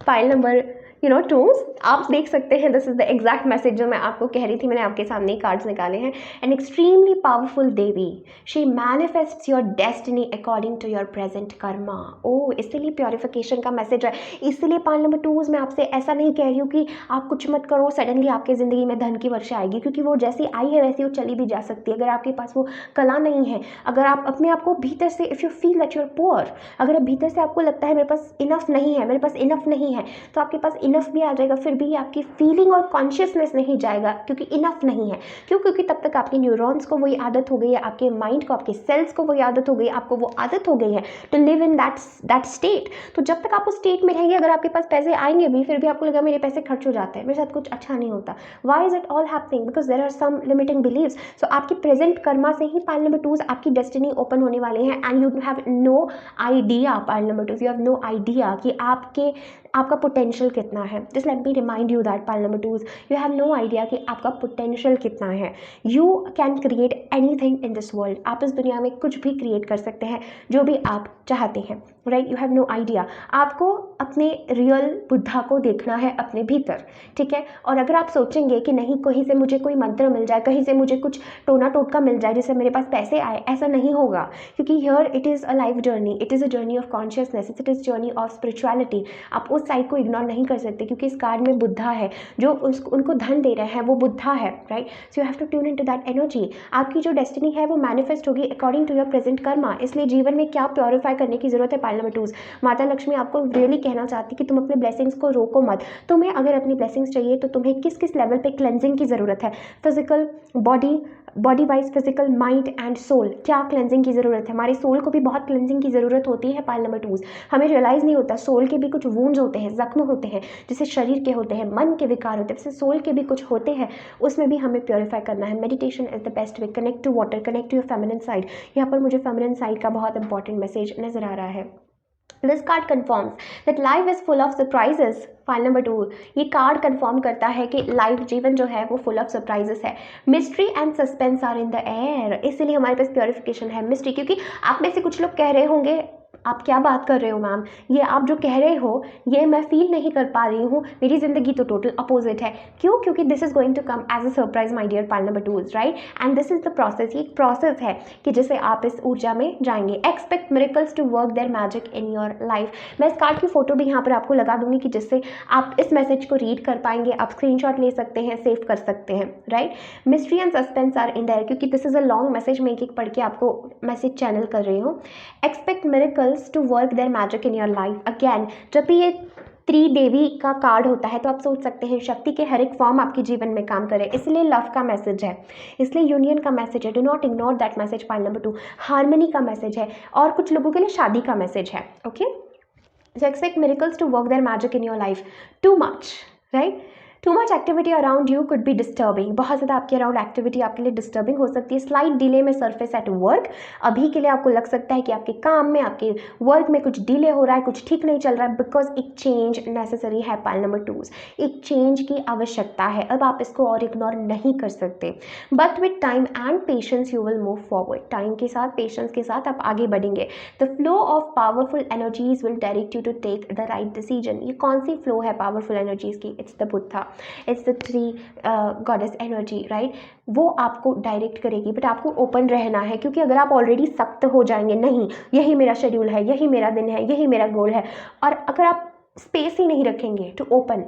Pile number 2 आप देख सकते हैं, this is the exact message जो मैं आपको कह रही थी। मैंने आपके सामने कार्ड्स निकाले हैं। An extremely powerful devi, she manifests your destiny according to your present karma. Oh, इसीलिए प्योरिफिकेशन का मैसेज है। इसलिए पाइल नंबर 2 मैं आपसे ऐसा नहीं कह रही हूँ कि आप कुछ मत करो, सडनली आपके ज़िंदगी में धन की वर्षा आएगी, क्योंकि वो जैसी आई है वैसी वो चली भी जा सकती है। अगर आपके पास वो कला नहीं है, अगर आप अपने आप को भीतर से, if you feel that you are poor, अगर भीतर से आपको लगता है मेरे पास इनफ नहीं है, मेरे पास इनफ नहीं है, तो आपके पास इनफ भी आ जाएगा, फिर भी आपकी फीलिंग और कॉन्शियसनेस नहीं जाएगा, क्योंकि इनफ नहीं है। क्यों? क्योंकि तब तक आपके न्यूरॉन्स को वही आदत हो गई है, आपके माइंड को, आपके सेल्स को वही आदत हो गई है, आपको वो आदत हो गई है to live in that state. तो जब तक आप उस स्टेट में रहेंगे, अगर आपके पास पैसे आएंगे भी, फिर भी आपको लगा मेरे पैसे खर्च हो जाते हैं, मेरे साथ कुछ अच्छा नहीं होता। Why is it all happening? Because there are some limiting believes. So आपकी प्रेजेंट कर्मा से ही पाइल नंबर 2 आपकी डेस्टिनी ओपन होने वाली है। And you have no idea, pile number 2 you have no idea कि आपका पोटेंशियल कितना है। Just let me remind you that pile number 2 you have no idea कि आपका पोटेंशियल कितना है। You can create anything in this world. आप इस दुनिया में कुछ भी क्रिएट कर सकते हैं, जो भी आप चाहते हैं, right. You have no idea. आपको अपने रियल बुद्धा को देखना है अपने भीतर, ठीक है। और अगर आप सोचेंगे कि नहीं, कहीं से मुझे कोई मंत्र मिल जाए, कहीं से मुझे कुछ टोना टोटका मिल जाए जिससे मेरे पास पैसे आए, ऐसा नहीं होगा, क्योंकि here it is a life journey, it is a journey of consciousness, it is journey of spirituality. आप उस साइड को इग्नोर नहीं कर सकते, क्योंकि इस कार्ड में बुद्धा है, जो उनको धन दे रहे हैं वो बुद्धा है, right. So you have to tune in to that energy. आपकी जो डेस्टिनी है वो मैनिफेस्ट होगी according to your present karma. इसलिए जीवन में क्या प्योरीफाई करने की जरूरत है? पाइल नंबर 2 माता लक्ष्मी आपको रियली कहना चाहती कि तुम अपने ब्लेसिंग्स को रोको मत। तुम्हें अगर अपनी ब्लेसिंग्स चाहिए तो तुम्हें किस किस लेवल पे क्लेंजिंग की ज़रूरत है? Physical body wise, physical, mind and soul, क्या क्लेंजिंग की ज़रूरत है? हमारी सोल को भी बहुत क्लेंजिंग की ज़रूरत होती है। पाइल नंबर 2 हमें रियलाइज़ नहीं होता, सोल के भी कुछ वूंड्स होते हैं, जख्म होते हैं, जैसे शरीर के होते हैं, मन के विकार होते हैं, जैसे सोल के भी कुछ होते हैं, उसमें भी हमें प्योरीफाई करना है। Meditation is the best way. Connect to water, connect to your feminine side. यहाँ पर मुझे फेमिनिन साइड का बहुत इंपॉर्टेंट मैसेज नजर आ रहा है। This card confirms that life is full of surprises. File number 2 ये कार्ड कंफर्म करता है कि लाइफ, जीवन जो है वो फुल ऑफ सरप्राइजेस है। Mystery and suspense are in the air. इसीलिए हमारे पास प्योरिफिकेशन है, मिस्ट्री। क्योंकि आप में से कुछ लोग कह रहे होंगे, आप क्या बात कर रहे हो मैम, ये आप जो कह रहे हो ये मैं फील नहीं कर पा रही हूँ, मेरी ज़िंदगी तो टोटल अपोजिट है। क्यों? क्योंकि this is going to come as a surprise my dear pile number 2, right. And this is the process. ये एक प्रोसेस है कि जिससे आप इस ऊर्जा में जाएंगे। Expect miracles to work their magic in your life. मैं इस कार्ड की फोटो भी यहाँ पर आपको लगा दूंगी कि जिससे आप इस मैसेज को रीड कर पाएंगे। आप स्क्रीनशॉट ले सकते हैं, सेव कर सकते हैं, right. Mystery and suspense are in there. क्योंकि this is a long message, मैं एक एक पढ़ के आपको मैसेज चैनल कर रही हूँ। Expect miracle miracles to work their magic in your life. Again जब भी ये त्रिदेवी का कार्ड होता है तो आप सोच सकते हैं शक्ति के हर एक फॉर्म आपके जीवन में काम करे, इसलिए लव का मैसेज है, इसलिए यूनियन का मैसेज है, do not ignore that message. Point number 2, harmony का मैसेज है, और कुछ लोगों के लिए शादी का मैसेज है। Okay, so expect miracles to work their magic in your life. Too much, right, too much activity around you could be disturbing. बहुत ज़्यादा आपके अराउंड एक्टिविटी आपके लिए डिस्टर्बिंग हो सकती है। स्लाइट डिले में सरफेस एट वर्क, अभी के लिए आपको लग सकता है कि आपके काम में, आपके वर्क में कुछ डिले हो रहा है, कुछ ठीक नहीं चल रहा है, बिकॉज एक चेंज नेसेसरी है। पाइल नंबर 2, एक चेंज की आवश्यकता है, अब आप इसको और इग्नोर नहीं कर सकते। But with time and patience you will move forward. Time के साथ, पेशेंस के साथ आप आगे बढ़ेंगे। The flow of powerful energies will direct you to take the right decision. ये कौन सी फ्लो है पावरफुल एनर्जीज की? It's the Buddha, it's the 3 goddess energy, right. वो आपको डायरेक्ट करेगी, बट आपको ओपन रहना है, क्योंकि अगर आप ऑलरेडी सख्त हो जाएंगे, नहीं यही मेरा शेड्यूल है, यही मेरा दिन है, यही मेरा गोल है, और अगर आप स्पेस ही नहीं रखेंगे to open,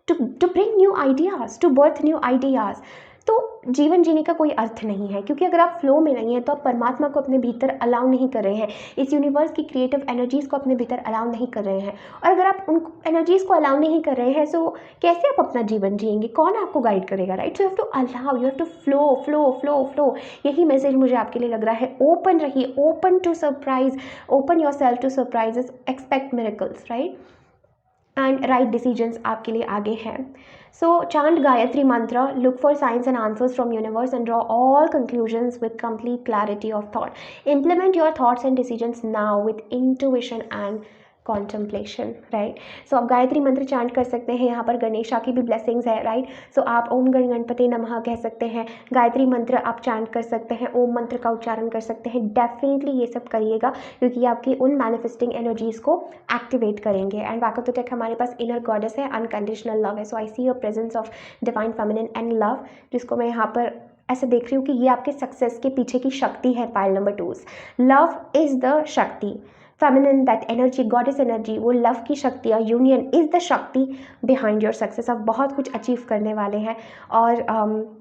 to bring new ideas, to birth new ideas, तो जीवन जीने का कोई अर्थ नहीं है। क्योंकि अगर आप फ्लो में नहीं है तो आप परमात्मा को अपने भीतर अलाउ नहीं कर रहे हैं, इस यूनिवर्स की क्रिएटिव एनर्जीज़ को अपने भीतर अलाउ नहीं कर रहे हैं। और अगर आप उन एनर्जीज़ को अलाउ नहीं कर रहे हैं तो कैसे आप अपना जीवन जिएंगे? कौन आपको गाइड करेगा, right? So you have to allow, you have to flow flow flow flow. यही मैसेज मुझे आपके लिए लग रहा है। ओपन रहिए, open to surprise, open yourself to surprises, expect miracles, right, and right decisions आपके लिए आगे हैं। So chant Gayatri mantra, look for signs and answers from universe and draw all conclusions with complete clarity of thought. Implement your thoughts and decisions now with intuition and contemplation, right. सो आप गायत्री मंत्र chant कर सकते हैं। यहाँ पर गणेशा की भी blessings है, राइट। सो आप ओम गण गणपति नमः कह सकते हैं, गायत्री मंत्र आप चांट कर सकते हैं, ओम मंत्र का उच्चारण कर सकते हैं। डेफिनेटली ये सब करिएगा, क्योंकि आपकी उन मैनिफेस्टिंग एनर्जीज़ को एक्टिवेट करेंगे। And back of the deck हमारे पास इनर गॉडेस है, अनकंडीशनल लव है। So I see a presence of divine feminine and love, जिसको मैं यहाँ पर ऐसे देख रही हूँ कि ये आपके सक्सेस के पीछे की शक्ति है। Pile number 2, love is the shakti, feminine, that energy, goddess energy, वो लव की शक्ति, और union is the shakti behind your success. आप बहुत कुछ अचीव करने वाले हैं, और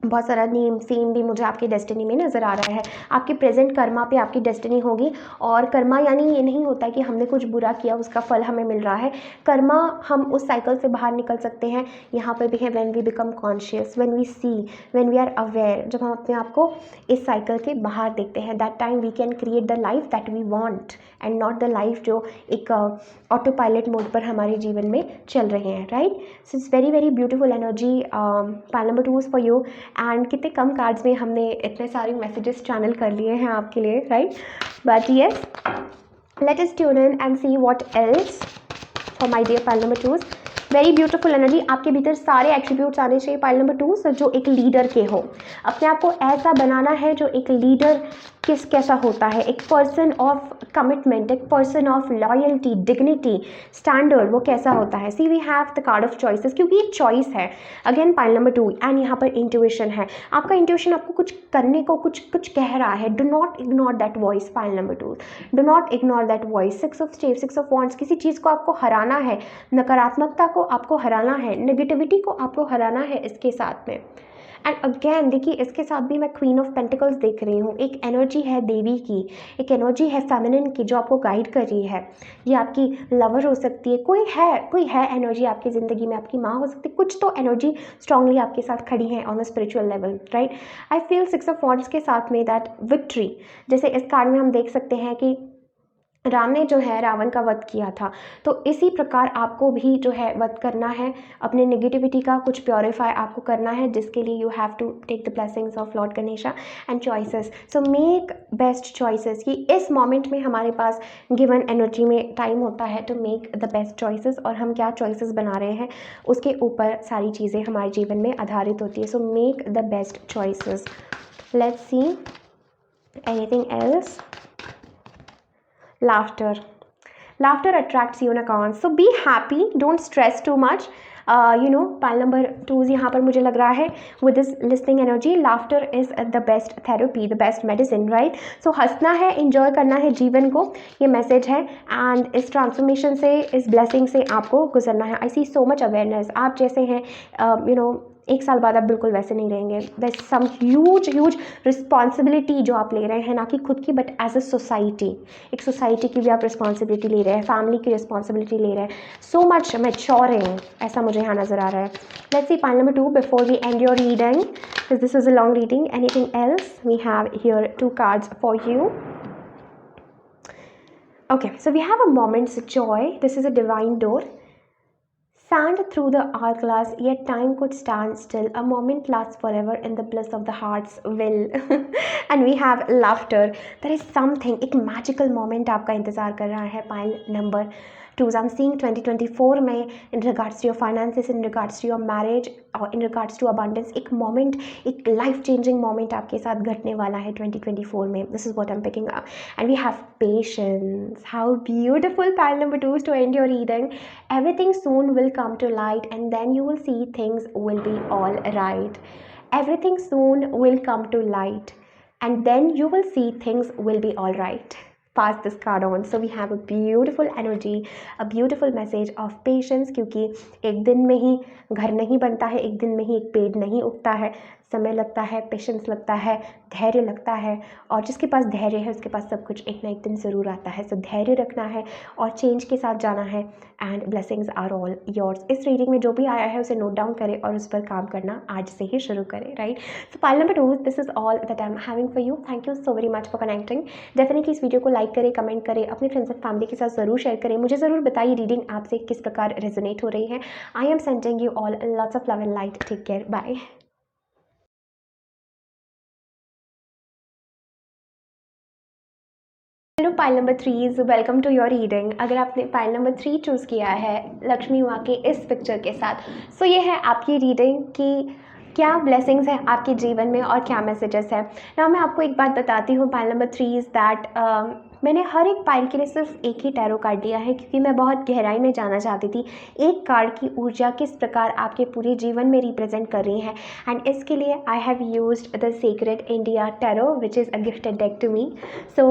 बहुत सारा नेम फेम भी मुझे आपकी डेस्टिनी में नज़र आ रहा है। आपके प्रेजेंट कर्मा पे आपकी डेस्टिनी होगी, और कर्मा यानी ये नहीं होता है कि हमने कुछ बुरा किया उसका फल हमें मिल रहा है। कर्मा, हम उस साइकिल से बाहर निकल सकते हैं। यहाँ पर भी है, when we become conscious, when we see, when we are aware, जब हम अपने आप को इस साइकिल के बाहर देखते हैं, that time we can create the life that we want, and not the life जो एक ऑटो पायलट मोड पर हमारे जीवन में चल रहे हैं, right. So it's very very beautiful energy. Pile number 2 is for you. And कितने कम कार्ड्स में हमने इतने सारे मैसेजेस चैनल कर लिए हैं आपके लिए, right. But yes, let us tune in and see what else for my dear pile number 2। Very beautiful energy, आपके भीतर सारे एट्रीब्यूट्स आने चाहिए पाइल नंबर 2 जो एक लीडर के हो। अपने आप को ऐसा बनाना है जो एक लीडर कैसा होता है, एक पर्सन ऑफ कमिटमेंट, एक person of loyalty, dignity, standard, वो कैसा होता है। See we have the card of choices, क्योंकि ये चॉइस है। अगेन पाइल नंबर 2, एंड यहाँ पर इंट्यूशन है। आपका इंट्यूशन आपको कुछ करने को कुछ कह रहा है। Do not ignore that voice. Pile number 2, do not ignore that voice. 6 of staves, 6 of wands, किसी चीज़ को आपको हराना है, नकारात्मकता को आपको हराना है, नेगेटिविटी को आपको हराना है इसके साथ में। एंड अगेन देखिए, इसके साथ भी मैं क्वीन ऑफ पेंटिकल्स देख रही हूँ। एक एनर्जी है देवी की, एक एनर्जी है फेमिनिन की, जो आपको गाइड कर रही है। ये आपकी लवर हो सकती है, कोई है एनर्जी आपकी ज़िंदगी में, आपकी माँ हो सकती है, कुछ तो एनर्जी स्ट्रांगली आपके साथ खड़ी है on a spiritual level, right. I feel 6 of wands के साथ में दैट विक्ट्री, जैसे इस कार्ड में हम देख सकते हैं कि राम ने जो है रावण का वध किया था, तो इसी प्रकार आपको भी जो है वध करना है, अपने नेगेटिविटी का कुछ प्योरीफाई आपको करना है, जिसके लिए you have to take the blessings of Lord Ganesha and choices. So make best choices, कि इस मोमेंट में हमारे पास गिवन एनर्जी में टाइम होता है to make the best choices, और हम क्या चॉइसेस बना रहे हैं उसके ऊपर सारी चीज़ें हमारे जीवन में आधारित होती है। So make the best choices. Let's see anything else. Laughter attracts unicorns, so be happy, don't stress too much. Pile number 2 यहाँ पर मुझे लग रहा है with this listening energy, laughter is the best therapy, the best medicine, right? So हंसना है, enjoy करना है जीवन को, ये मैसेज है। एंड इस ट्रांसफॉर्मेशन से, इस ब्लेसिंग से आपको गुजरना है। I see so much awareness, आप जैसे हैं 1 साल बाद आप बिल्कुल वैसे नहीं रहेंगे। There is some huge responsibility जो आप ले रहे हैं, ना कि खुद की बट एज अ सोसाइटी। एक सोसाइटी की भी आप रिस्पॉन्सिबिलिटी ले रहे हैं, फैमिली की रिस्पॉन्सिबिलिटी ले रहे हैं। सो मच मैच्योरिंग, ऐसा मुझे यहाँ नज़र आ रहा है। Let's see pile number 2 before we end your reading, because this is a long reading. Anything else? We have here 2 cards for you. Okay, so we have a moment's joy. This is a divine door. Sand through the hourglass, yet time could stand still. A moment lasts forever in the bliss of the heart's will. And we have laughter. There is something, एक magical moment आपका इंतज़ार कर रहा है pile number 2. I'm seeing 2024 में in regards to your finances, in regards to your marriage और in regards to abundance, एक moment, एक life changing moment आपके साथ घटने वाला है 2024 में. This is what I'm picking up. And we have patience. How beautiful pile number 2 is to end your reading. Everything soon will come to light, and then you will see things will be all right. Everything soon will come to light, and then you will see things will be all right. Pass this card on. So we have a beautiful energy, a beautiful message of patience, क्योंकि एक दिन में ही घर नहीं बनता है, एक दिन में ही एक पेड़ नहीं उगता है. समय लगता है, पेशेंस लगता है, धैर्य लगता है, और जिसके पास धैर्य है उसके पास सब कुछ एक ना एक दिन ज़रूर आता है. सो धैर्य रखना है और चेंज के साथ जाना है. And blessings are all yours. इस रीडिंग में जो भी आया है उसे नोट डाउन करें और उस पर काम करना आज से ही शुरू करें. Right. So pile number 2, this is all that I am having for you. Thank you so very much for connecting. Definitely इस वीडियो को लाइक करें, कमेंट करें, अपने फ्रेंड्स एंड फैमिली के साथ ज़रूर शेयर करें. मुझे ज़रूर बताइए रीडिंग आपसे किस प्रकार रेजोनेट हो रही है. I am sending you all lots of love and light. Take care. Bye. Hello pile number 3, welcome to your reading. अगर आपने पाइल नंबर 3 चूज़ किया है लक्ष्मी माँ के इस पिक्चर के साथ, सो ये है आपकी रीडिंग की क्या ब्लेसिंग्स है आपके जीवन में और क्या मैसेजेस है. ना मैं आपको एक बात बताती हूँ पाइल नंबर 3 इज़ दैट मैंने हर एक पाइल के लिए सिर्फ एक ही टैरो कार्ड दिया है, क्योंकि मैं बहुत गहराई में जानना चाहती थी एक कार्ड की ऊर्जा किस प्रकार आपके पूरे जीवन में रिप्रेजेंट कर रही है. एंड इसके लिए I have used the secret India tarot which is a gifted deck to me. So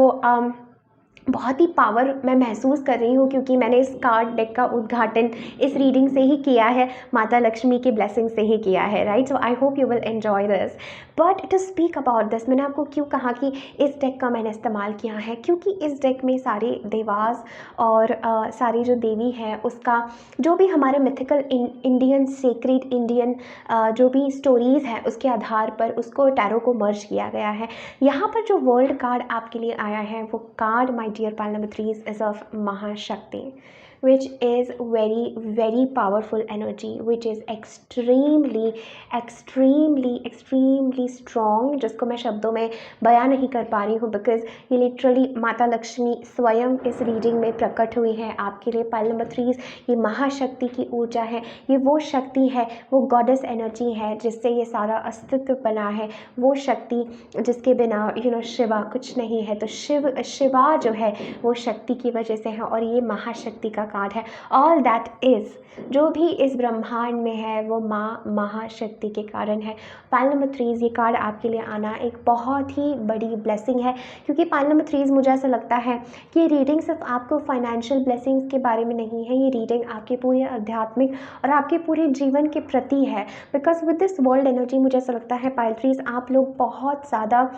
बहुत ही पावर मैं महसूस कर रही हूँ, क्योंकि मैंने इस कार्ड डेक का उद्घाटन इस रीडिंग से ही किया है, माता लक्ष्मी की ब्लेसिंग से ही किया है. Right. So I hope you will enjoy this. But to speak about this, मैंने आपको क्यों कहा कि इस डेक का मैंने इस्तेमाल किया है, क्योंकि इस डेक में सारे देवास और सारी जो देवी है उसका जो भी हमारे मिथिकल इंडियन सेक्रेट इंडियन जो भी स्टोरीज़ हैं उसके आधार पर उसको टैरो को मर्ज किया गया है. यहाँ पर जो वर्ल्ड कार्ड आपके लिए आया है वो card my dear pile number 3 is of Mahashakti, which is very powerful energy, which is extremely strong, जिसको मैं शब्दों में बयां नहीं कर पा रही हूँ, बिकॉज ये लिटरली माता लक्ष्मी स्वयं इस रीडिंग में प्रकट हुई है आपके लिए. पाइल नंबर 3 ये महाशक्ति की ऊर्जा है, ये वो शक्ति है, वो गॉडेस एनर्जी है जिससे ये सारा अस्तित्व बना है, वो शक्ति जिसके बिना शिवा कुछ नहीं है. तो शिवा जो है वो शक्ति की वजह से है, और ये महाशक्ति का कार्ड है. ऑल दैट इज़, जो भी इस ब्रह्मांड में है वो माँ महाशक्ति के कारण है. पाइल नंबर 3 ये कार्ड आपके लिए आना एक बहुत ही बड़ी ब्लेसिंग है, क्योंकि पाइल नंबर 3 मुझे ऐसा लगता है कि ये रीडिंग सिर्फ आपको फाइनेंशियल ब्लेसिंग्स के बारे में नहीं है, ये रीडिंग आपके पूरे आध्यात्मिक और आपके पूरे जीवन के प्रति है. Because with this world energy मुझे ऐसा लगता है पाइल 3 आप लोग बहुत ज़्यादा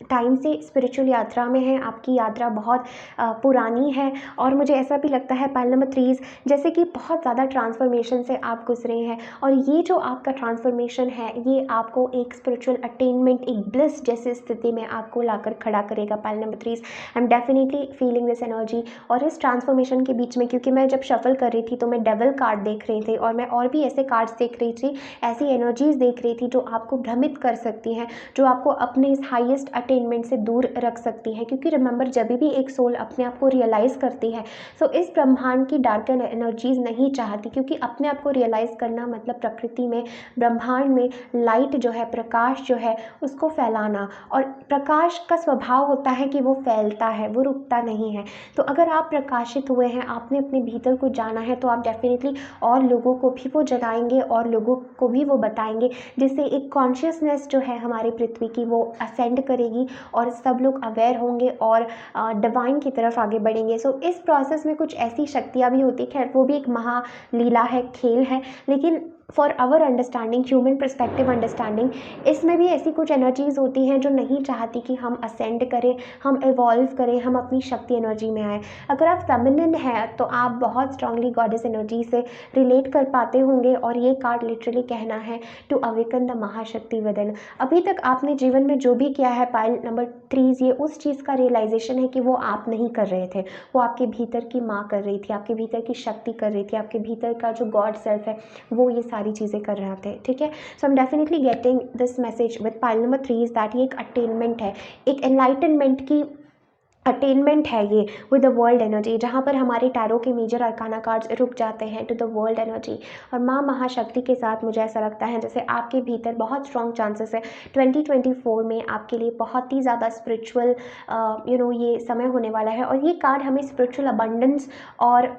टाइम से स्पिरिचुअल यात्रा में है, आपकी यात्रा बहुत पुरानी है, और मुझे ऐसा भी लगता है पाइल नंबर 3 जैसे कि बहुत ज़्यादा ट्रांसफॉर्मेशन से आप गुजरे हैं, और ये जो आपका ट्रांसफॉर्मेशन है ये आपको एक स्पिरिचुअल अटेनमेंट, एक ब्लिस जैसी स्थिति में आपको लाकर खड़ा करेगा. Pile number 3 I am definitely feeling this energy. और इस ट्रांसफॉर्मेशन के बीच में, क्योंकि मैं जब शफल कर रही थी तो मैं डेविल कार्ड देख रही थी, और मैं और भी ऐसे कार्ड्स देख रही थी, ऐसी एनर्जीज देख रही थी जो आपको भ्रमित कर सकती हैं, जो आपको अपने इस हाईएस्ट अटेनमेंट से दूर रख सकती है. क्योंकि रिमेंबर जब भी एक सोल अपने आप को रियलाइज़ करती है, सो इस ब्रह्मांड की डार्क एनर्जीज नहीं चाहती, क्योंकि अपने आप को रियलाइज़ करना मतलब प्रकृति में, ब्रह्मांड में लाइट जो है, प्रकाश जो है उसको फैलाना, और प्रकाश का स्वभाव होता है कि वो फैलता है, वो रुकता नहीं है. तो अगर आप प्रकाशित हुए हैं, आपने अपने भीतर को जाना है, तो आप डेफिनेटली और लोगों को भी वो जगाएंगे और लोगों को भी वो बताएंगे, जिससे एक कॉन्शियसनेस जो है हमारी पृथ्वी की वो असेंड करेगी, और सब लोग अवेयर होंगे और डिवाइन की तरफ आगे बढ़ेंगे. सो इस प्रोसेस में कुछ ऐसी शक्तियाँ भी होती, खैर वो भी एक महालीला है, खेल है, लेकिन for our understanding, human perspective understanding, इसमें भी ऐसी कुछ एनर्जीज़ होती हैं जो नहीं चाहती कि हम असेंड करें, हम इवॉल्व करें, हम अपनी शक्ति एनर्जी में आए। अगर आप फेमिनिन हैं तो आप बहुत स्ट्रांगली गॉडेस एनर्जी से रिलेट कर पाते होंगे, और ये कार्ड लिटरली कहना है टू अवेकन द महाशक्ति विदिन। अभी तक आपने जीवन में जो भी किया है, पाइल नंबर 3, ये उस चीज़ का रियलाइजेशन है कि वो आप नहीं कर रहे थे, वो आपके भीतर की माँ कर रही थी, आपके भीतर की शक्ति कर रही थी, आपके भीतर का जो गॉड सेल्फ है वो ये सारी चीज़ें कर रहे थे। ठीक है, so I am definitely getting this message with pile number 3 is that ये एक अटेनमेंट है, एक एनलाइटनमेंट की अटेनमेंट है ये विद द वर्ल्ड एनर्जी, जहाँ पर हमारे टैरो के मेजर अरकाना कार्ड्स रुक जाते हैं टू द वर्ल्ड एनर्जी। और माँ महाशक्ति के साथ मुझे ऐसा लगता है जैसे आपके भीतर बहुत स्ट्रॉन्ग चांसेस है 2024 में आपके लिए बहुत ही ज़्यादा स्पिरिचुअल ये समय होने वाला है। और ये कार्ड हमें स्पिरिचुअल अबंडेंस और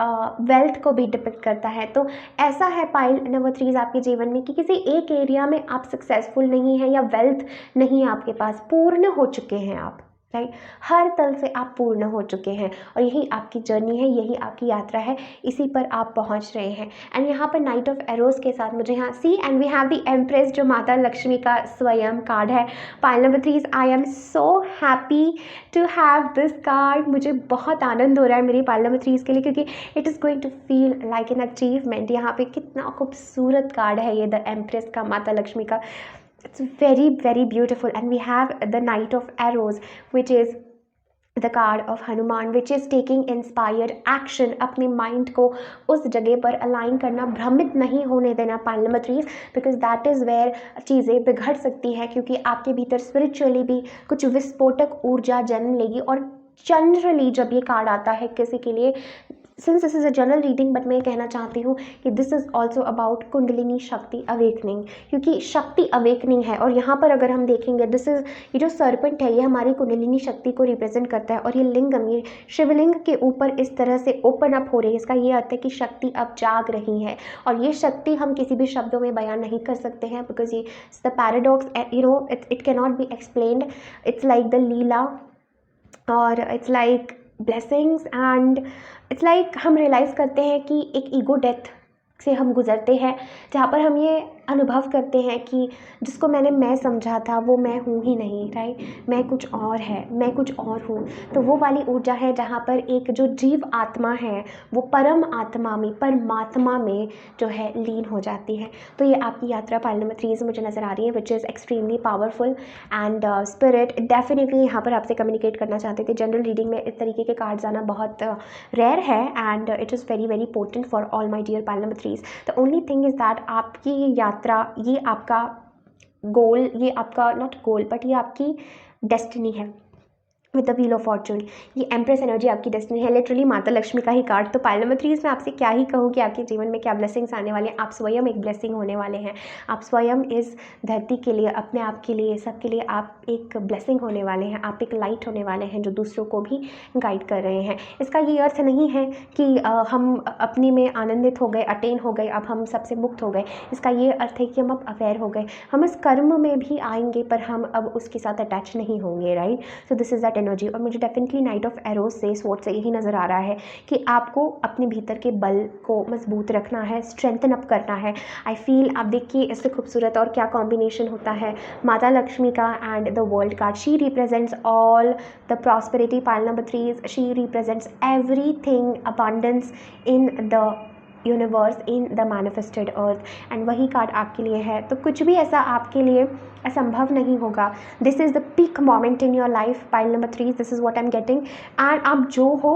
वेल्थ को भी डिपिक्ट करता है। तो ऐसा है पाइल नंबर 3 आपके जीवन में कि किसी एक एरिया में आप सक्सेसफुल नहीं है या वेल्थ नहीं है आपके पास, पूर्ण हो चुके हैं आप, राइट, हर तल से आप पूर्ण हो चुके हैं, और यही आपकी जर्नी है, यही आपकी यात्रा है, इसी पर आप पहुंच रहे हैं। एंड यहाँ पर नाइट ऑफ एरोज के साथ मुझे यहाँ see and we have the empress, जो माता लक्ष्मी का स्वयं कार्ड है। Pile number 3, I am so happy to have this card. मुझे बहुत आनंद हो रहा है मेरी पाइल नंबर 3 के लिए, क्योंकि it is going to feel like an achievement. यहाँ पे कितना खूबसूरत कार्ड है ये द एम्प्रेस का, माता लक्ष्मी का। It's very very beautiful, and we have the Knight of Arrows, which is the card of Hanuman, which is taking inspired action। अपने माइंड को उस जगह पर अलाइन करना, भ्रमित नहीं होने देना pile number 3, because that is where चीज़ें बिगड़ सकती हैं, क्योंकि आपके भीतर स्पिरिचुअली भी कुछ विस्फोटक ऊर्जा जन्म लेगी। और जनरली जब ये कार्ड आता है किसी के लिए, since this is a general reading, but मैं कहना चाहती हूँ कि this is also about kundalini शक्ति अवेकनिंग, क्योंकि शक्ति अवेकनिंग है। और यहाँ पर अगर हम देखेंगे, दिस इज़, ये जो सर्पेंट है ये हमारी कुंडलिनी शक्ति को रिप्रेजेंट करता है। और ये लिंगम, ये शिवलिंग के ऊपर इस तरह से ओपन अप हो रही है, इसका ये अर्थ है कि शक्ति अब जाग रही है। और ये शक्ति हम किसी भी शब्दों में बयान नहीं कर सकते हैं, बिकॉज ये the paradox, it can not be explained. It's like the leela, और it's like blessings, and it's like हम रियलाइज़ करते हैं कि एक ईगो डेथ से हम गुज़रते हैं, जहाँ पर हम ये अनुभव करते हैं कि जिसको मैंने मैं समझा था वो मैं हूँ ही नहीं, राइट, मैं कुछ और है, मैं कुछ और हूँ। तो वो वाली ऊर्जा है जहाँ पर एक जो जीव आत्मा है वो परम आत्मा में, परमात्मा में जो है लीन हो जाती है। तो ये आपकी यात्रा पाइल नंबर 3 से मुझे नज़र आ रही है, which is extremely powerful. And spirit definitely यहाँ पर आपसे कम्युनिकेट करना चाहते थे। जनरल रीडिंग में इस तरीके के कार्ड्स आना बहुत रेयर है, and it is very very potent for all my dear pile number 3। The only thing is that आपकी ये यात्रा, ये आपका गोल, ये आपका नॉट गोल बट ये आपकी डेस्टिनी है with the wheel of Fortune. ये एम्प्रेस एनर्जी आपकी डेस्टिनी है, लिटरली माता लक्ष्मी का ही कार्ड। तो पाइल नंबर 3 में आपसे क्या ही कहूँ कि आपके जीवन में क्या ब्लेसिंग्स आने वाले हैं। आप स्वयं एक ब्लेसिंग होने वाले हैं, आप स्वयं इस धरती के लिए, अपने आप के लिए, सबके लिए आप एक ब्लेसिंग होने वाले हैं, आप एक लाइट होने वाले हैं जो दूसरों को भी गाइड कर रहे हैं। इसका ये अर्थ नहीं है कि हम अपने में आनंदित हो गए, अटेन हो गए, अब हम सबसे मुक्त हो गए। इसका ये अर्थ है कि हम अब अवेयर हो गए, हम इस कर्म में भी आएंगे पर हम अब उसके साथ अटैच नहीं होंगे, right. So this is that energy. और मुझे डेफिनेटली नाइट ऑफ एरोज से, स्वॉर्ड से यही नज़र आ रहा है कि आपको अपने भीतर के बल को मजबूत रखना है, स्ट्रेंथन अप करना है। आई फील, आप देखिए इससे खूबसूरत और क्या कॉम्बिनेशन होता है माता लक्ष्मी का and the world card. She represents all the prosperity. Pile number 3, she represents everything abundance in the universe, in the manifested earth. And वही कार्ड आपके लिए है। तो कुछ भी ऐसा आपके लिए असंभव नहीं होगा। This is the peak moment in your life pile number 3, this is what I am getting. And आप जो हो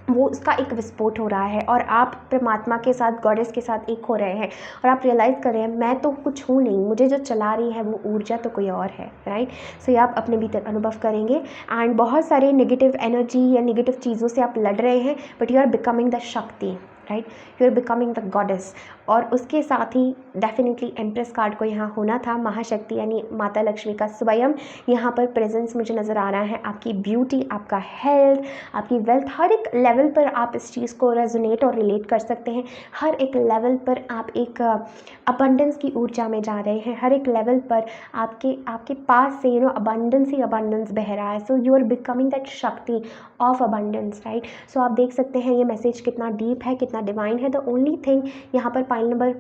वो उसका एक विस्फोट हो रहा है, और आप परमात्मा के साथ, गॉडेस के साथ एक हो रहे हैं, और आप रियलाइज़ कर रहे हैं मैं तो कुछ हूँ नहीं, मुझे जो चला रही है वो ऊर्जा तो कोई और है, राइट। सो ये आप अपने भीतर अनुभव करेंगे। एंड बहुत सारे नेगेटिव एनर्जी या नेगेटिव चीज़ों से आप लड़ रहे हैं, but you are becoming the shakti, right, you are becoming the goddess. और उसके साथ ही डेफिनेटली एम्प्रेस कार्ड को यहाँ होना था, महाशक्ति यानी माता लक्ष्मी का स्वयं यहाँ पर प्रेजेंस मुझे नज़र आ रहा है। आपकी ब्यूटी, आपका हेल्थ, आपकी वेल्थ, हर एक लेवल पर आप इस चीज़ को रेजोनेट और रिलेट कर सकते हैं। हर एक लेवल पर आप एक अबंडेंस की ऊर्जा में जा रहे हैं, हर एक लेवल पर आपके पास से अबंडेंस ही अबंडेंस बह रहा है। So you are becoming that shakti of abundance, right. सो आप देख सकते हैं ये मैसेज कितना डीप है, कितना डिवाइन है। द ओनली थिंग यहाँ पर पाइल नंबर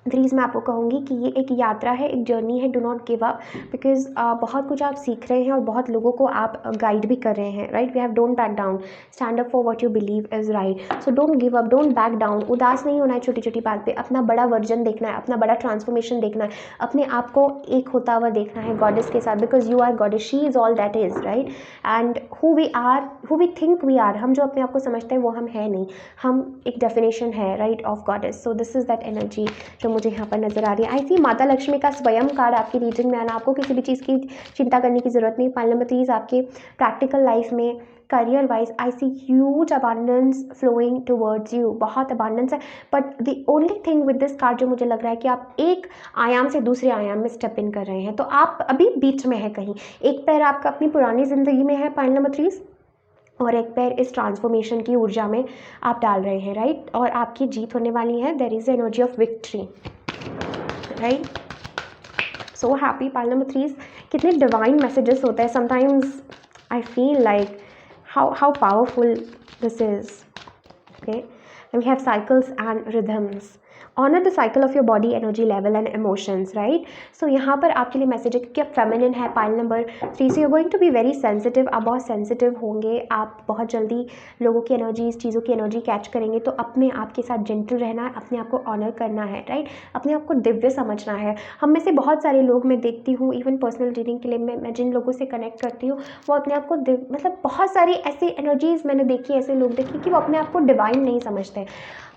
थ्रीज़ मैं आपको कहूँगी कि ये एक यात्रा है, एक जर्नी है, do not give up, because बहुत कुछ आप सीख रहे हैं और बहुत लोगों को आप गाइड भी कर रहे हैं, right? We have don't back down, stand up for what you believe is right, so don't give up, don't back down. उदास नहीं होना है छोटी छोटी बात पे, अपना बड़ा वर्जन देखना है, अपना बड़ा ट्रांसफॉर्मेशन देखना है, अपने आप को एक होता हुआ देखना है गॉडेस के साथ, because you are goddess, she is all that is, right? And who we are, who we think we are, हम जो अपने आप को समझते हैं वो हम है नहीं, हम एक डेफिनेशन है, right, of goddess. So this is that energy जो मुझे यहाँ पर नजर आ रही है। आई सी माता लक्ष्मी का स्वयं कार्ड आपके रीजन में आना, आपको किसी भी चीज़ की चिंता करने की जरूरत नहीं। फाइनल नंबर 3 आपके प्रैक्टिकल लाइफ में career wise I see huge abundance flowing towards you, बहुत अबांडेंस है। But the only thing with this card जो मुझे लग रहा है कि आप एक आयाम से दूसरे आयाम में स्टेप इन कर रहे हैं, तो आप अभी बीच में है कहीं, एक पैर आपका अपनी पुरानी जिंदगी में है फाइनल नंबर 3, और एक पैर इस ट्रांसफॉर्मेशन की ऊर्जा में आप डाल रहे हैं, राइट? और आपकी जीत होने वाली है, there is energy of victory, right? So happy. Pile number 3 कितने डिवाइन मैसेजेस होते हैं sometimes, I feel like how powerful this is, okay? We have cycles and rhythms, honour the cycle of your body energy level and emotions, right? So यहाँ पर आपके लिए message है कि आप फेमिनिन है pile number 3, so you going to be very sensitive, आप बहुत सेंसिटिव होंगे, आप बहुत जल्दी लोगों की एनर्जीज, चीज़ों की एनर्जी कैच करेंगे, तो अपने आप के साथ जेंटल रहना है, अपने आप को ऑनर करना है, राइट? अपने आप को दिव्य समझना है। हम में से बहुत सारे लोग मैं देखती हूँ, इवन पर्सनल रीडिंग के लिए मैं जिन लोगों से कनेक्ट करती हूँ, वो अपने आप को मतलब बहुत सारी ऐसी एनर्जीज मैंने देखी, ऐसे लोग देखे कि वो अपने आप को डिवाइन नहीं समझते।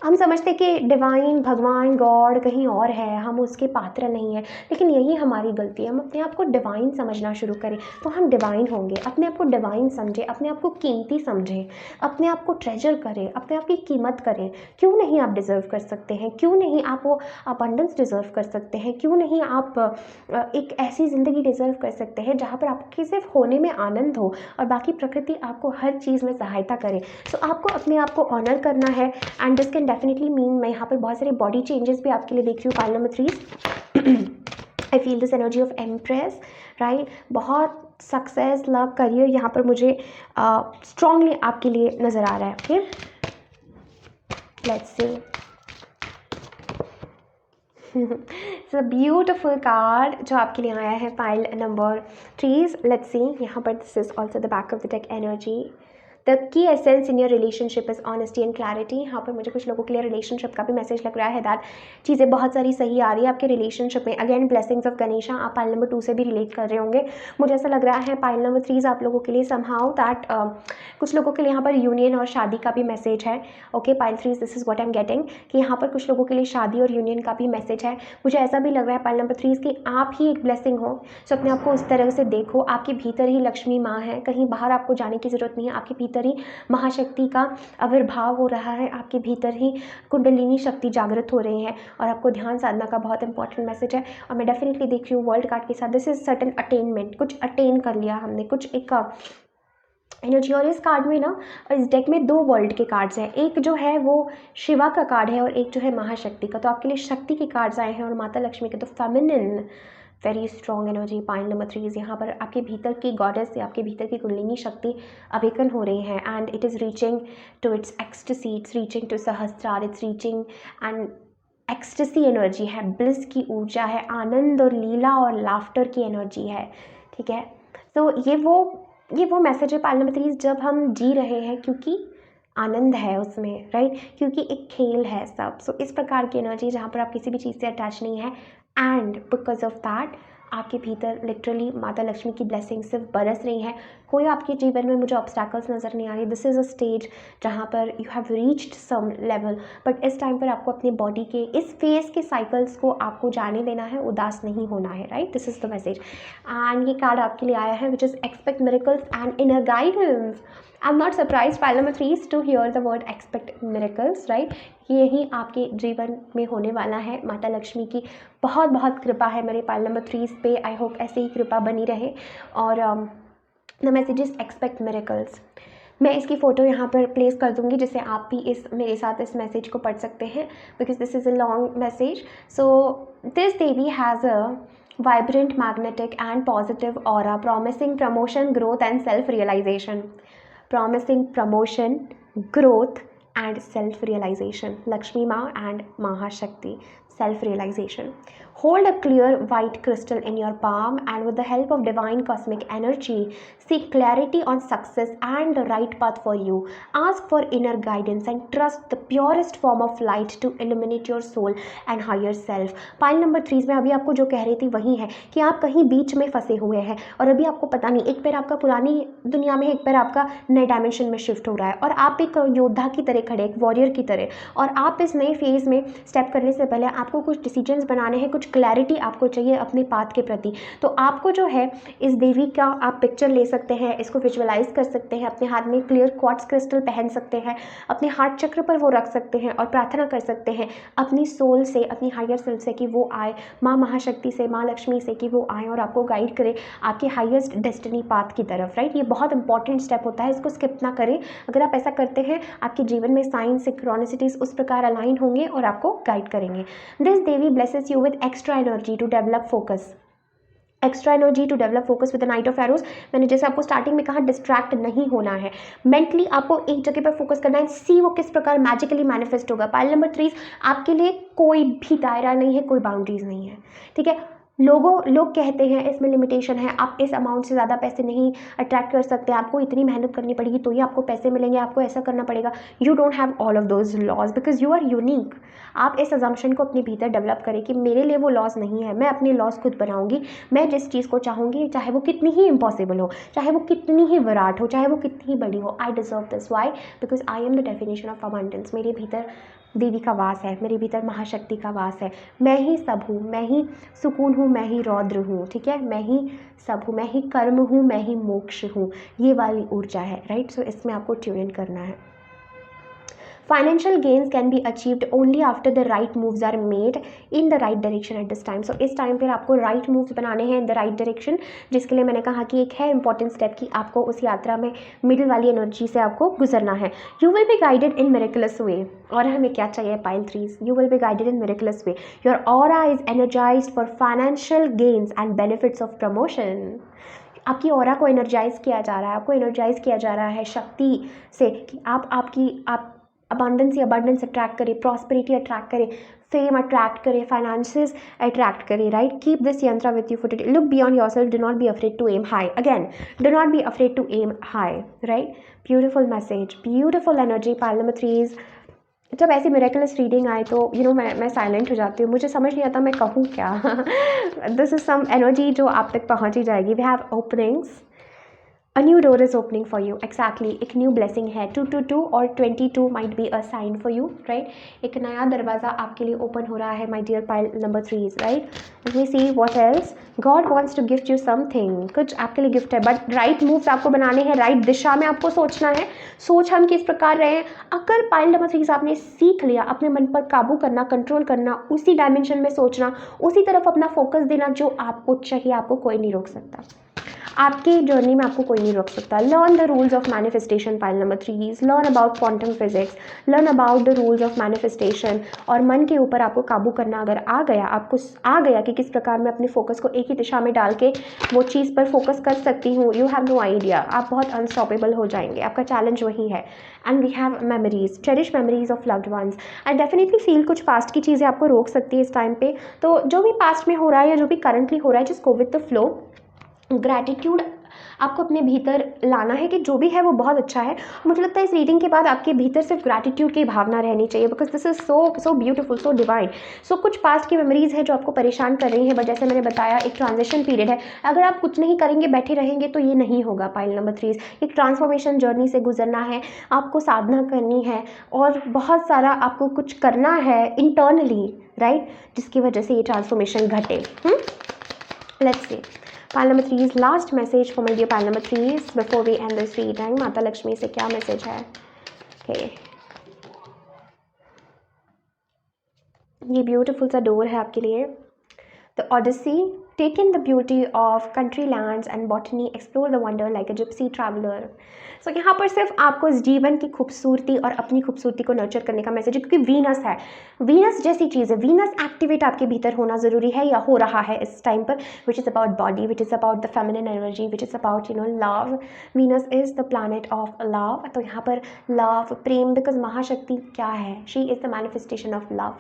हम समझते कि डिवाइन, भगवान, गॉड कहीं और है, हम उसके पात्र नहीं हैं, लेकिन यही हमारी गलती है। हम अपने आप को डिवाइन समझना शुरू करें तो हम डिवाइन होंगे। अपने आप को डिवाइन समझें, अपने आप को कीमती समझें, अपने आप को ट्रेजर करें, अपने आप की कीमत करें। क्यों नहीं आप डिज़र्व कर सकते हैं? क्यों नहीं आप वो अबंडेंस डिज़र्व कर सकते हैं? क्यों नहीं आप एक ऐसी ज़िंदगी डिज़र्व कर सकते हैं जहाँ पर आपके सिर्फ होने में आनंद हो और बाकी प्रकृति आपको हर चीज़ में सहायता करे। सो आपको अपने आप को ऑनर करना है, and this can definitely mean, मैं यहाँ पर बहुत सारे बॉडी चेंजेस भी आपके लिए देख रही हूँ। Pile number 3 I feel this energy of empress, right? बहुत सक्सेस, लव, करियर यहाँ पर मुझे स्ट्रांगली आपके लिए नज़र आ रहा है। Okay, let's C. It's a beautiful card जो आपके लिए आया है पाइल नंबर 3। लेट्स सी यहाँ पर, this is also the back of the deck energy. The key essence in your relationship is honesty and clarity. यहाँ पर मुझे कुछ लोगों के लिए रिलेशनशिप का भी मैसेज लग रहा है दैट चीज़ें बहुत सारी सही आ रही है आपके रिलेशनशिप में। अगेन ब्लेसिंग्स ऑफ गणेशा, आप पाइल नंबर 2 से भी रिलेट कर रहे होंगे। मुझे ऐसा लग रहा है पाइल नंबर 3 आप लोगों के लिए समहाउ दैट कुछ लोगों के लिए यहाँ पर यूनियन और शादी का भी मैसेज है। Okay, pile 3 this is what I am getting, कि यहाँ पर कुछ लोगों के लिए शादी और यूनियन का भी मैसेज है। मुझे ऐसा भी लग रहा है पाइल नंबर 3 कि आप ही एक ब्लेसिंग हो। सो अपने आप को उस तरह से देखो, आपके भीतर ही लक्ष्मी माँ है, कहीं बाहर आपको जाने की जरूरत नहीं है। आपके भीतर ही महाशक्ति का आविर्भाव हो रहा है, आपके भीतर ही कुंडलिनी शक्ति जागृत हो रही है, और आपको ध्यान साधना का बहुत इंपॉर्टेंट मैसेज है। और मैं डेफिनेटली देख रही हूँ वर्ल्ड कार्ड के साथ, दिस इज सर्टन अटेनमेंट, कुछ अटेन कर लिया हमने, कुछ एक एनर्जी। और इस कार्ड में ना, इस डेक में 2 वर्ल्ड के कार्ड्स हैं, एक जो है वो शिवा का कार्ड है और एक जो है महाशक्ति का। तो आपके लिए शक्ति के कार्ड्स आए हैं और माता लक्ष्मी के, तो feminine, very strong energy. Pile number 3 यहाँ पर आपके भीतर की गॉडेस या आपके भीतर की कुंडलिनी शक्ति अवेकन हो रही है, and it is reaching to its ecstasy, it's reaching to Sahasrara, it's reaching, and ecstasy energy है, ब्लिस की ऊर्जा है, आनंद और लीला और लाफ्टर की एनर्जी है, ठीक है? तो ये वो मैसेज है पाइल नंबर 3 जब हम जी रहे हैं, क्योंकि आनंद है उसमें, राइट? क्योंकि एक खेल है सब। सो इस प्रकार की एनर्जी जहाँ पर आप किसी भी चीज़ से अटैच नहीं है, एंड बिकॉज ऑफ दैट आपके भीतर लिटरली माता लक्ष्मी की ब्लेसिंग सिर्फ बरस रही है। कोई आपके जीवन में मुझे ऑब्स्टैकल्स नज़र नहीं आ रही। दिस इज़ अ स्टेज जहाँ पर you have reached some level, but इस टाइम पर आपको अपनी बॉडी के इस फेज के साइकिल्स को आपको जाने देना है, उदास नहीं होना है, right? This is the message. And ये कार्ड आपके लिए आया है which is expect miracles and inner guidance. I am not surprise pile number 3 to hear the word expect miracles, right? यही आपके जीवन में होने वाला है। माता लक्ष्मी की बहुत बहुत कृपा है मेरे पाइल नंबर 3 पे। आई होप ऐसे ही कृपा बनी रहे। और the message is expect miracles. मैं इसकी फ़ोटो यहाँ पर प्लेस कर दूँगी जिससे आप भी मेरे साथ इस मैसेज को पढ़ सकते हैं, because this is a long message. So this Devi has a vibrant, magnetic and positive aura, promising promotion, growth and self-realization. Promising promotion, growth and self-realization. Lakshmi Ma and Mahashakti. self realization. Hold a clear white crystal in your palm and with the help of divine cosmic energy, seek clarity on success and the right path for you. Ask for inner guidance and trust the purest form of light to illuminate your soul and higher self. Pile number 3 में अभी आपको जो कह रही थी वही है कि आप कहीं बीच में फंसे हुए हैं और अभी आपको पता नहीं, एक पैर आपका पुरानी दुनिया में, एक पैर आपका नए डायमेंशन में शिफ्ट हो रहा है और आप एक योद्धा की तरह खड़े, एक वॉरियर की तरह, और आप इस नए फेज़ में स्टेप करने से पहले आपको कुछ डिसीजंस बनाने हैं, कुछ क्लैरिटी आपको चाहिए अपने पाथ के प्रति। तो आपको जो है इस देवी का आप पिक्चर ले सकते हैं, इसको विजुअलाइज कर सकते हैं, अपने हाथ में क्लियर क्वार्ट्ज क्रिस्टल पहन सकते हैं, अपने हार्ट चक्र पर वो रख सकते हैं और प्रार्थना कर सकते हैं अपनी सोल से, अपनी हायर सेल्फ से कि वो आए, माँ महाशक्ति से, माँ लक्ष्मी से कि वो आए और आपको गाइड करे आपके हाईएस्ट डेस्टिनी पाथ की तरफ, राइट। ये बहुत इंपॉर्टेंट स्टेप होता है, इसको स्किप ना करें। अगर आप ऐसा करते हैं आपके जीवन में साइंस, सिंक्रोनिसिटीज उस प्रकार अलाइन होंगे और आपको गाइड करेंगे। This Devi blesses you with extra energy to develop focus, extra energy to develop focus with the knight of arrows. मैंने जैसे आपको स्टार्टिंग में कहा, डिस्ट्रैक्ट नहीं होना है, मेंटली आपको एक जगह पर फोकस करना है, सी वो किस प्रकार मैजिकली मैनिफेस्ट होगा। पाइल नंबर 3 आपके लिए कोई भी दायरा नहीं है, कोई बाउंड्रीज नहीं है, ठीक है। लोग कहते हैं इसमें लिमिटेशन है, आप इस अमाउंट से ज़्यादा पैसे नहीं अट्रैक्ट कर सकते, आपको इतनी मेहनत करनी पड़ेगी तो ही आपको पैसे मिलेंगे, आपको ऐसा करना पड़ेगा। You don't have all of those laws because you are unique. आप इस अजम्पशन को अपने भीतर डेवलप करें कि मेरे लिए वो लॉज नहीं है, मैं अपने लॉज खुद बनाऊंगी, मैं जिस चीज़ को चाहूँगी, चाहे वो कितनी ही इम्पॉसिबल हो, चाहे वो कितनी ही विराट हो, चाहे वो कितनी ही बड़ी हो, I deserve this. Why? Because I am the definition of abundance. मेरे भीतर देवी का वास है, मेरे भीतर महाशक्ति का वास है, मैं ही सब हूँ, मैं ही सुकून हूँ, मैं ही रौद्र हूँ, ठीक है, मैं ही सब हूँ, मैं ही कर्म हूँ, मैं ही मोक्ष हूँ, ये वाली ऊर्जा है, राइट। सो इसमें आपको ट्यून इन करना है। Financial gains can be achieved only after the right moves are made in the right direction at this time. So इस टाइम पर आपको right moves बनाने हैं in the right direction, जिसके लिए मैंने कहा कि एक है important step कि आपको उस यात्रा में middle वाली एनर्जी से आपको गुजरना है। You will be guided in miraculous way। और हमें क्या चाहिए pile 3? You will be guided in miraculous way। Your aura is energized for financial gains and benefits of promotion। आपकी ऑरा को एनर्जाइज किया जा रहा है, आपको एनर्जाइज किया जा रहा है शक्ति से कि आप अबंडेंस अट्रैक्ट करें, प्रॉस्पेरिटी अट्रैक्ट करें, फेम अट्रैक्ट करें, फाइनेंसेस अट्रैक्ट करें, right. Keep this yantra with you for today. Look beyond yourself, do not be afraid to aim high. Again, do not be afraid to aim high, right. Beautiful message, beautiful energy. Pile number 3 जब ऐसी miracles reading आए तो मैं silent हो जाती हूँ, मुझे समझ नहीं आता मैं कहूँ क्या। दिस इज सम एनर्जी जो आप तक पहुँच ही जाएगी। We have openings, A new door is opening for you. Exactly, एक न्यू ब्लेसिंग है। 222 और 22 might be a sign for you, right? एक नया दरवाज़ा आपके लिए ओपन हो रहा है, my dear pile number 3, right? Let me see what else. God wants to gift you something. कुछ आपके लिए गिफ्ट है, बट राइट मूव्स आपको बनाने हैं, राइट दिशा में आपको सोचना है। सोच हम किस प्रकार रहे हैं, अगर पाइल नंबर 3 आपने सीख लिया अपने मन पर काबू करना, कंट्रोल करना, उसी डायमेंशन में सोचना, उसी तरफ अपना फोकस देना जो आपको चाहिए, आपको कोई नहीं रोक सकता, आपकी जर्नी में आपको कोई नहीं रोक सकता। Learn the rules of manifestation pile number 3, learn about quantum physics, learn about the rules of manifestation. और मन के ऊपर आपको काबू करना अगर आपको आ गया कि किस प्रकार मैं अपने फोकस को एक ही दिशा में डाल के वो चीज़ पर फोकस कर सकती हूँ, यू हैव नो आइडिया, आप बहुत अनस्टॉपेबल हो जाएंगे। आपका चैलेंज वही है। And we have memories, cherish memories of loved ones. I definitely feel कुछ पास्ट की चीज़ें आपको रोक सकती है इस टाइम पे। तो जो भी पास्ट में हो रहा है या जो भी करंटली हो रहा है, just go with the flow. Gratitude आपको अपने भीतर लाना है कि जो भी है वो बहुत अच्छा है। मुझे लगता है इस रीडिंग के बाद आपके भीतर सिर्फ ग्रैटिट्यूड की भावना रहनी चाहिए, because this is so beautiful, so divine. So कुछ पास्ट की मेमोरीज है जो आपको परेशान कर रही है, बट जैसे मैंने बताया एक ट्रांजिशन पीरियड है। अगर आप कुछ नहीं करेंगे, बैठे रहेंगे, तो ये नहीं होगा। पाइल नंबर 3 एक ट्रांसफॉर्मेशन जर्नी से गुजरना है, आपको साधना करनी है और बहुत सारा आपको कुछ करना है इंटरनली, राइट, जिसकी वजह से ये ट्रांसफॉर्मेशन घटे। Let's see pile number 3 last message for my dear pile number 3 before we end this reading. माता लक्ष्मी से क्या मैसेज है? ओके, ये ब्यूटीफुल सा डोर है आपके लिए। The odyssey, take in the beauty of country lands and botany, explore the wonder like a gypsy traveller. So यहाँ पर सिर्फ आपको इस जीवन की खूबसूरती और अपनी खूबसूरती को नर्चर करने का मैसेज है, क्योंकि वीनस है, वीनस जैसी चीज़ है, वीनस एक्टिवेट आपके भीतर होना ज़रूरी है या हो रहा है इस टाइम पर, which is about body, which is about the feminine energy, which is about love. Venus is the planet of love. तो यहाँ पर लव, प्रेम, बिकॉज महाशक्ति क्या है? She is the manifestation of love.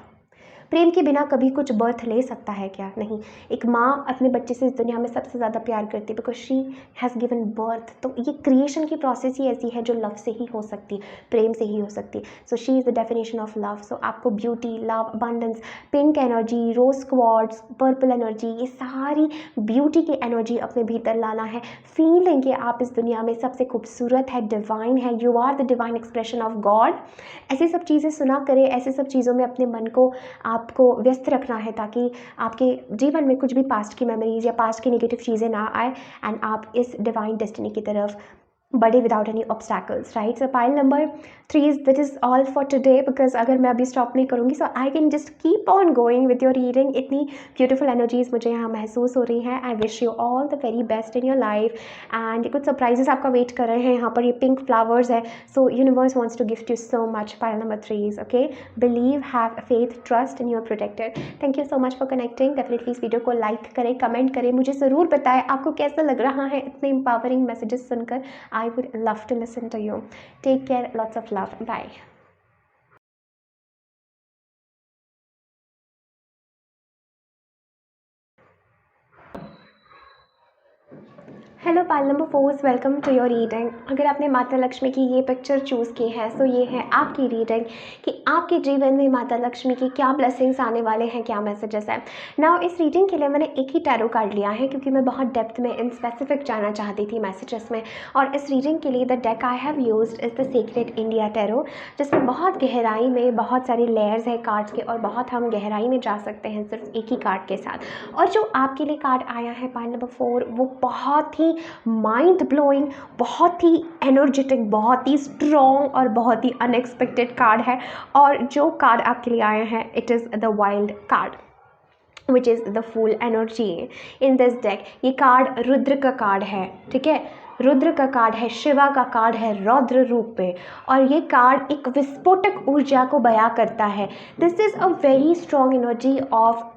प्रेम के बिना कभी कुछ बर्थ ले सकता है क्या? नहीं। एक माँ अपने बच्चे से इस दुनिया में सबसे ज़्यादा प्यार करती है, because she has given birth. तो ये क्रिएशन की प्रोसेस ही ऐसी है जो लव से ही हो सकती है, प्रेम से ही हो सकती है। So she is the definition of love. So आपको beauty, love, abundance, pink energy, rose quartz, purple energy, ये सारी ब्यूटी की एनर्जी अपने भीतर लाना है। फीलिंग कि आप इस दुनिया में सबसे खूबसूरत है, डिवाइन है, you are the divine expression of God. ऐसी सब चीज़ें सुना करें, ऐसे सब चीज़ों में अपने मन को आपको व्यस्त रखना है, ताकि आपके जीवन में कुछ भी पास्ट की मेमोरीज या पास्ट की नेगेटिव चीज़ें ना आए, एंड आप इस डिवाइन डेस्टिनी की तरफ बढ़े without any obstacles, right. So pile number 3 is that is all for today, because अगर मैं अभी स्टॉप नहीं करूँगी so I can just keep on going with your reading. इतनी ब्यूटीफुल एनर्जीज मुझे यहाँ महसूस हो रही हैं। I wish you all the very best in your life, and कुछ सरप्राइजेस आपका वेट कर रहे हैं। यहाँ पर ये पिंक फ्लावर्स है, so universe wants to gift you so much. Pile number 3 is okay, believe, have faith, trust in your protected. Thank you so much for connecting. Definitely इस वीडियो को लाइक करें, कमेंट करें, मुझे ज़रूर बताएं आपको कैसा लग रहा है इतने इंपावरिंग मैसेजेस सुनकर। I would love to listen to you. Take care, lots of love. Bye. Hello pile number 4, welcome to your reading. अगर आपने माता लक्ष्मी की ये पिक्चर चूज़ की है तो ये है आपकी रीडिंग कि आपके जीवन में माता लक्ष्मी की क्या ब्लेसिंग्स आने वाले हैं, क्या मैसेजेस हैं। नाउ इस रीडिंग के लिए मैंने एक ही टैरो कार्ड लिया है, क्योंकि मैं बहुत डेप्थ में इन स्पेसिफिक जाना चाहती थी मैसेजेस में। और इस रीडिंग के लिए the deck I have used is the secret India tarot, जिसमें बहुत गहराई में बहुत सारे लेयर्स है कार्ड्स के, और बहुत हम गहराई में जा सकते हैं सिर्फ एक ही कार्ड के साथ। और जो आपके लिए कार्ड आया है पाइल नंबर 4, वो बहुत ही माइंड ब्लोइंग, बहुत ही एनर्जेटिक, बहुत ही स्ट्रॉन्ग और बहुत ही अनएक्सपेक्टेड कार्ड है। और जो कार्ड आपके लिए आया है, it is the wild card, which is the full energy in this deck. ये कार्ड रुद्र का कार्ड है, ठीक है, रुद्र का कार्ड है, शिवा का कार्ड है रौद्र रूप में। और ये कार्ड एक विस्फोटक ऊर्जा को बयां करता है। This is a very strong energy of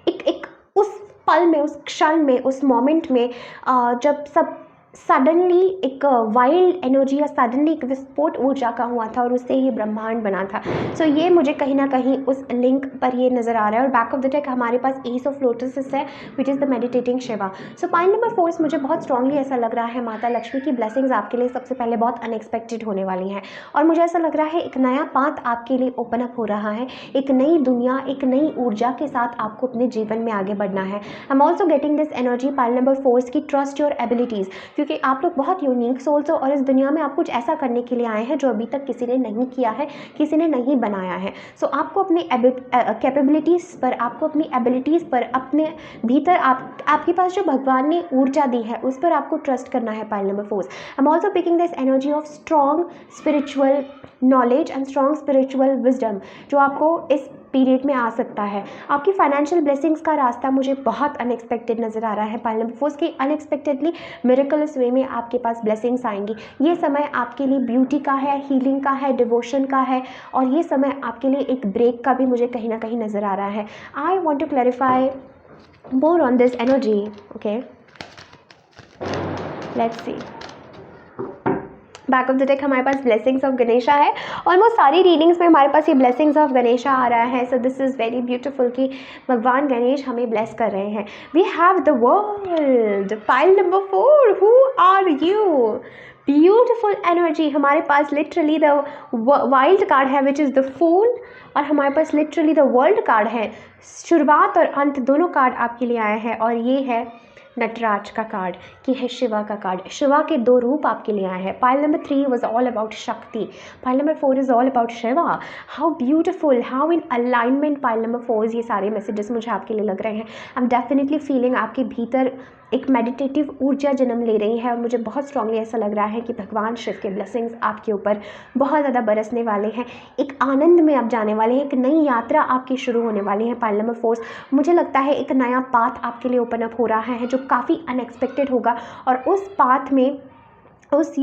एक उस पल में, उस क्षण में, उस मोमेंट में जब सब सडनली एक वाइल्ड एनर्जी या सडनली एक विस्फोट ऊर्जा का हुआ था और उससे ही ब्रह्मांड बना था। सो ये मुझे कहीं ना कहीं उस लिंक पर ये नज़र आ रहा है। और बैक ऑफ द डेक हमारे पास एस ऑफ लोटस है, which is the meditating Shiva. So pile number 4 मुझे बहुत स्ट्रांगली ऐसा लग रहा है माता लक्ष्मी की ब्लेसिंग्स आपके लिए सबसे पहले बहुत अनएक्सपेक्टेड होने वाली हैं। और मुझे ऐसा लग रहा है एक नया पाथ आपके लिए ओपन अप हो रहा है, एक नई दुनिया, एक नई ऊर्जा के साथ आपको अपने जीवन में आगे बढ़ना है। I am also getting this energy pile number 4 की, ट्रस्ट योर एबिलिटीज़, क्योंकि आप लोग बहुत यूनिक सोल्स हो और इस दुनिया में आप कुछ ऐसा करने के लिए आए हैं जो अभी तक किसी ने नहीं किया है, किसी ने नहीं बनाया है। सो आपको अपनी कैपेबिलिटीज़ पर, आपको अपनी एबिलिटीज़ पर, अपने भीतर आपके पास जो भगवान ने ऊर्जा दी है उस पर आपको ट्रस्ट करना है। Pile number 4, I am also picking this energy of strong spiritual knowledge and strong spiritual wisdom, जो आपको इस पीरियड में आ सकता है। आपकी फाइनेंशियल ब्लेसिंग्स का रास्ता मुझे बहुत अनएक्सपेक्टेड नज़र आ रहा है पाइल नंबर 4 की। अनएक्सपेक्टेडली मिरेकलस वे में आपके पास ब्लेसिंग्स आएंगी। ये समय आपके लिए ब्यूटी का है, हीलिंग का है, डिवोशन का है, और ये समय आपके लिए एक ब्रेक का भी मुझे कहीं ना कहीं नज़र आ रहा है। I want to clarify more on this energy, okay, let's see. Back of the deck हमारे पास ब्लेसिंग्स ऑफ गणेशा है। ऑलमोस्ट सारी रीडिंग्स में हमारे पास ये ब्लेसिंग्स ऑफ गणेशा आ रहा है। So this is very beautiful कि भगवान गणेश हमें ब्लेस कर रहे हैं। We have the world, pile number 4, who are you, beautiful energy. हमारे पास लिटरली द वाइल्ड कार्ड है, विच इज़ द फूल, और हमारे पास लिटरली द वर्ल्ड कार्ड है। शुरुआत और अंत दोनों कार्ड आपके लिए आए हैं, और ये है नटराज का कार्ड, कि है शिवा का कार्ड। शिवा के 2 रूप आपके लिए आए हैं। Pile number 3 was all about shakti, pile number 4 is all about Shiva. How beautiful, how in alignment pile number 4, ये सारे मैसेजेस मुझे आपके लिए लग रहे हैं। आई एम डेफिनेटली फीलिंग आपके भीतर एक मेडिटेटिव ऊर्जा जन्म ले रही है, और मुझे बहुत स्ट्रांगली ऐसा लग रहा है कि भगवान शिव के ब्लेसिंग्स आपके ऊपर बहुत ज़्यादा बरसने वाले हैं। एक आनंद में आप जाने वाले हैं, एक नई यात्रा आपकी शुरू होने वाली है। पाइल नंबर 4 मुझे लगता है एक नया पाथ आपके लिए ओपन अप हो रहा है जो काफ़ी अनएक्सपेक्टेड होगा, और उस पाथ में, उस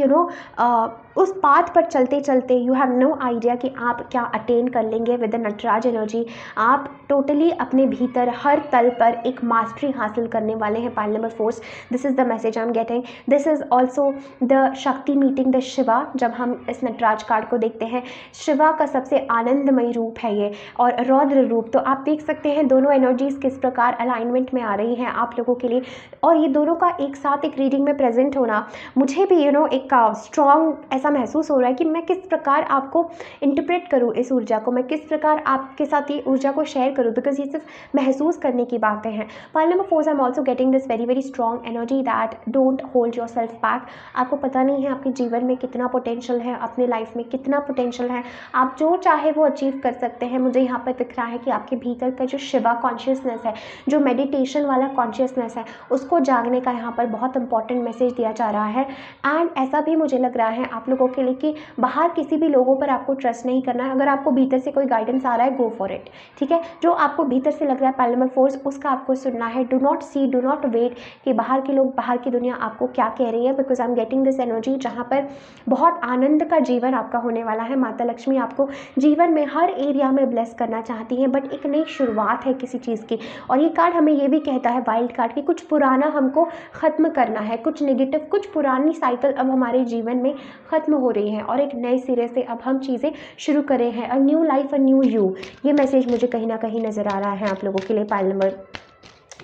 उस पाथ पर चलते चलते यू हैव नो आइडिया कि आप क्या अटेन कर लेंगे विद द नटराज एनर्जी। आप टोटली अपने भीतर हर तल पर एक मास्टरी हासिल करने वाले हैं। Pile number 4, this is the message I am getting. This is also the शक्ति मीटिंग द शिवा। जब हम इस नटराज कार्ड को देखते हैं, शिवा का सबसे आनंदमयी रूप है ये, और रौद्र रूप। तो आप देख सकते हैं दोनों एनर्जीज किस प्रकार अलाइनमेंट में आ रही हैं आप लोगों के लिए, और ये दोनों का एक साथ एक रीडिंग में प्रेजेंट होना मुझे भी एक स्ट्रॉन्ग ऐसा महसूस हो रहा है कि मैं किस प्रकार आपको इंटरप्रेट करूँ इस ऊर्जा को, मैं किस प्रकार आपके साथ ये ऊर्जा को शेयर करूँ, बिकॉज ये सिर्फ महसूस करने की बातें हैं। Pile number 4, I am also getting this very very strong energy that don't hold your self back. आपको पता नहीं है आपके जीवन में कितना पोटेंशियल है, अपने लाइफ में कितना पोटेंशियल है, आप जो चाहे वो अचीव कर सकते हैं। मुझे यहाँ पर दिख रहा है कि आपके भीतर का जो शिवा कॉन्शियसनेस है, जो मेडिटेशन वाला कॉन्शियसनेस है, उसको जागने का यहाँ पर बहुत इंपॉर्टेंट मैसेज दिया जा रहा है। एंड ऐसा भी मुझे लग रहा है आप लोगों के लिए कि बाहर किसी भी लोगों पर आपको ट्रस्ट नहीं करना है। अगर आपको भीतर से कोई गाइडेंस आ रहा है, गो फॉर इट, ठीक है। जो आपको भीतर से लग रहा है पाइल नंबर 4, उसका आपको सुनना है। Do not see, do not wait कि बाहर के लोग, बाहर की दुनिया आपको क्या कह रही है, because I am getting this energy जहाँ पर बहुत आनंद का जीवन आपका होने वाला है। माता लक्ष्मी आपको जीवन में हर एरिया में ब्लेस करना चाहती हैं, बट एक नई शुरुआत है किसी चीज़ की। और ये कार्ड हमें ये भी कहता है, वाइल्ड कार्ड, कि कुछ पुराना हमको ख़त्म करना है, कुछ नेगेटिव, कुछ पुरानी साइकिल अब हमारे जीवन में ख़त्म हो रही है और एक नए सिरे से अब हम चीज़ें शुरू कर रहे हैं। A new life, a new you. ये मैसेज मुझे कहीं ना कहीं नज़र आ रहा है आप लोगों के लिए pile number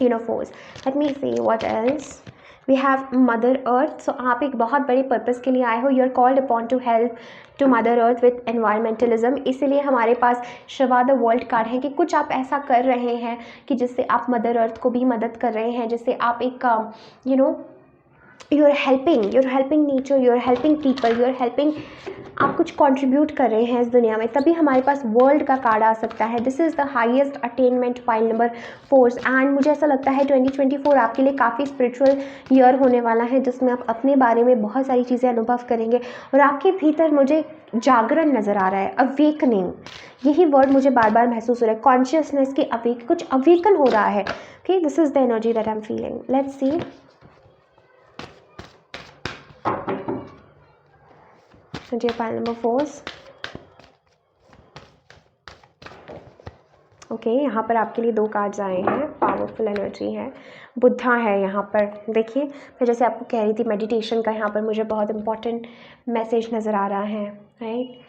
4। Let me see what else we have mother earth. So आप एक बहुत बड़े पर्पस के लिए आए हो। You are called upon to help to mother earth with environmentalism. इसीलिए हमारे पास शिवा द वर्ल्ड कार्ड है कि कुछ आप ऐसा कर रहे हैं कि जिससे आप मदर अर्थ को भी मदद कर रहे हैं, जिससे आप एक you're helping nature, you're helping people, you're helping, आप कुछ कंट्रीब्यूट कर रहे हैं इस दुनिया में, तभी हमारे पास वर्ल्ड का कार्ड आ सकता है। This is the highest attainment pile number 4। And मुझे ऐसा लगता है 2024 आपके लिए काफ़ी स्पिरिचुअल ईयर होने वाला है, जिसमें आप अपने बारे में बहुत सारी चीज़ें अनुभव करेंगे और आपके भीतर मुझे जागरण नज़र आ रहा है, अवेकनिंग। यही वर्ड मुझे बार बार महसूस हो रहा है, कॉन्शियसनेस की कुछ अवेकन हो रहा है। Okay, this is the energy that I am feeling. Let's see. मुझे पाइल नंबर 4। ओके, यहाँ पर आपके लिए 2 कार्ड्स आए हैं। पावरफुल एनर्जी है, बुद्धा है यहाँ पर। देखिए, मैं जैसे आपको कह रही थी मेडिटेशन का, यहाँ पर मुझे बहुत इंपॉर्टेंट मैसेज नज़र आ रहा है, right.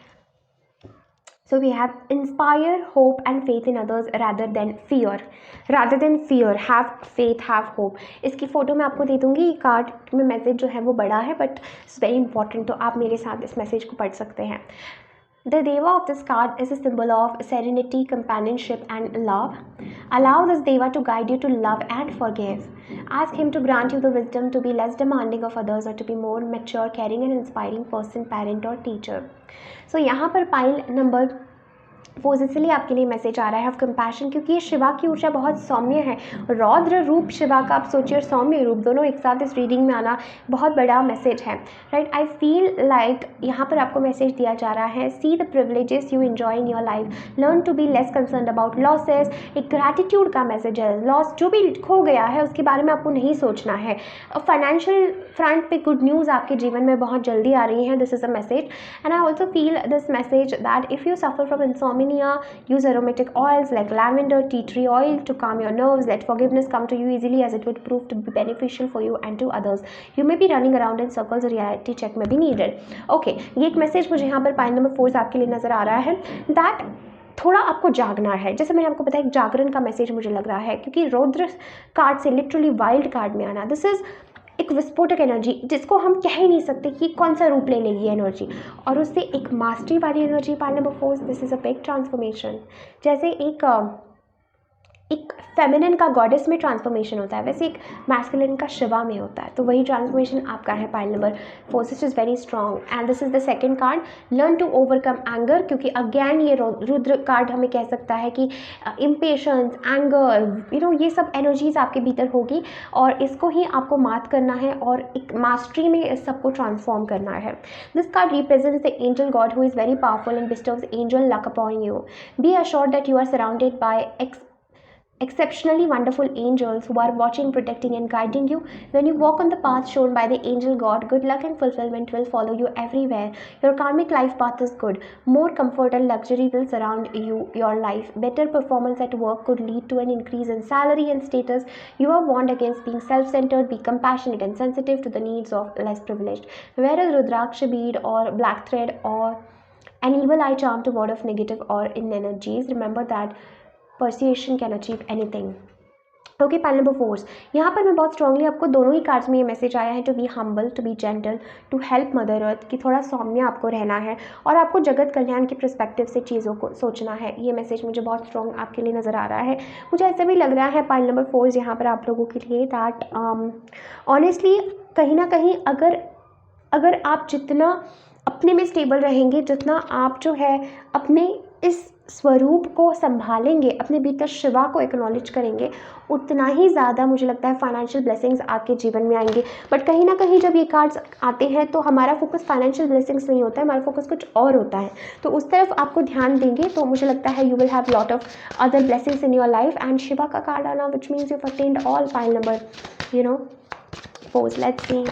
So we have inspire, hope and faith in others rather than fear. Rather than fear, have faith, have hope. इसकी फ़ोटो मैं आपको दे दूँगी। कार्ड में मैसेज जो है वो बड़ा है, बट इट्स वेरी इंपॉर्टेंट, तो आप मेरे साथ इस मैसेज को पढ़ सकते हैं। The Deva of this card is a symbol of serenity, companionship and love. Allow this Deva to guide you to love and forgive. Ask him to grant you the wisdom to be less demanding of others or to be more mature, caring and inspiring person, parent or teacher. So यहाँ पर pile number 4 इसलिए आपके लिए message आ रहा है of compassion, क्योंकि ये शिवा की ऊर्जा बहुत सौम्य है। रौद्र रूप शिवा का आप सोचिए और सौम्य रूप दोनों एक साथ इस रीडिंग में आना बहुत बड़ा मैसेज है, राइट। आई फील लाइक यहाँ पर आपको मैसेज दिया जा रहा है, see the privileges you enjoy in your life, learn to be less concerned about losses. एक ग्रैटिट्यूड का मैसेज है। लॉस जो भी खो गया है उसके बारे में आपको नहीं सोचना है। फाइनेंशियल फ्रंट पे गुड न्यूज़ आपके जीवन में बहुत जल्दी आ रही है। This is a message and I also feel this message that if you suffer from insomnia, use aromatic oils like lavender, tea tree oil to calm your nerves. Let forgiveness come to you easily as it would prove to be beneficial for you and to others. You may be running around in circles, reality check may be needed. Okay, ये एक message मुझे यहाँ पर pile number 4 आपके लिए नज़र आ रहा है दैट थोड़ा आपको जागना है। जैसे मैंने आपको बताया, एक जागरण का मैसेज मुझे लग रहा है, क्योंकि रौद्र कार्ड से लिटरली वाइल्ड कार्ड में आना, दिस इज़ एक विस्फोटक एनर्जी जिसको हम कह ही नहीं सकते कि कौन सा रूप ले लेगी एनर्जी, और उससे एक मास्टरी वाली energy. Part number 4, this is a big transformation. जैसे एक फेमिनिन का गॉडेस में ट्रांसफॉर्मेशन होता है, वैसे एक मैस्कुलिन का शिवा में होता है, तो वही ट्रांसफॉर्मेशन आपका है pile number 4। This is very strong and this is the second card, learn to overcome anger, क्योंकि अगेन ये रुद्र कार्ड हमें कह सकता है कि इम्पेशंस, एंगर, ये सब एनर्जीज आपके भीतर होगी और इसको ही आपको मात करना है और एक मास्टरी में इस सबको ट्रांसफॉर्म करना है। This card represents the angel God who is very powerful and bestows angel luck upon you. Be assured that you are surrounded by exceptionally wonderful angels who are watching, protecting, and guiding you. When you walk on the path shown by the angel God, good luck and fulfillment will follow you everywhere. Your karmic life path is good. More comfort and luxury will surround your life. Better performance at work could lead to an increase in salary and status. You are warned against being self-centered. Be compassionate and sensitive to the needs of less privileged. Wear a Rudraksha bead or black thread or an evil eye charm to ward off negative or in energies. Remember that persuasion can achieve anything. Okay, pile number 4 यहाँ पर मैं बहुत strongly आपको दोनों ही cards में ये message आया है to be humble, to be gentle, to help mother earth, कि थोड़ा सौम्य आपको रहना है और आपको जगत कल्याण के पर्सपेक्टिव से चीज़ों को सोचना है. ये मैसेज मुझे बहुत स्ट्रॉन्ग आपके लिए नज़र आ रहा है. मुझे ऐसा भी लग रहा है पाइल नंबर 4 यहाँ पर आप लोगों के लिए दैट ऑनेस्टली कहीं ना कहीं अगर आप जितना अपने में स्टेबल रहेंगे, जितना आप जो है अपने इस स्वरूप को संभालेंगे, अपने भीतर शिवा को एक्नॉलेज करेंगे, उतना ही ज़्यादा मुझे लगता है फाइनेंशियल ब्लेसिंग्स आपके जीवन में आएंगे. बट कहीं ना कहीं जब ये कार्ड्स आते हैं तो हमारा फोकस फाइनेंशियल ब्लेसिंग्स नहीं होता है, हमारा फोकस कुछ और होता है. तो उस तरफ आपको ध्यान देंगे तो मुझे लगता है you will have lot of other blessings in your life. And Shiva का कार्ड आना which means you attend all pile number 4. Let's see.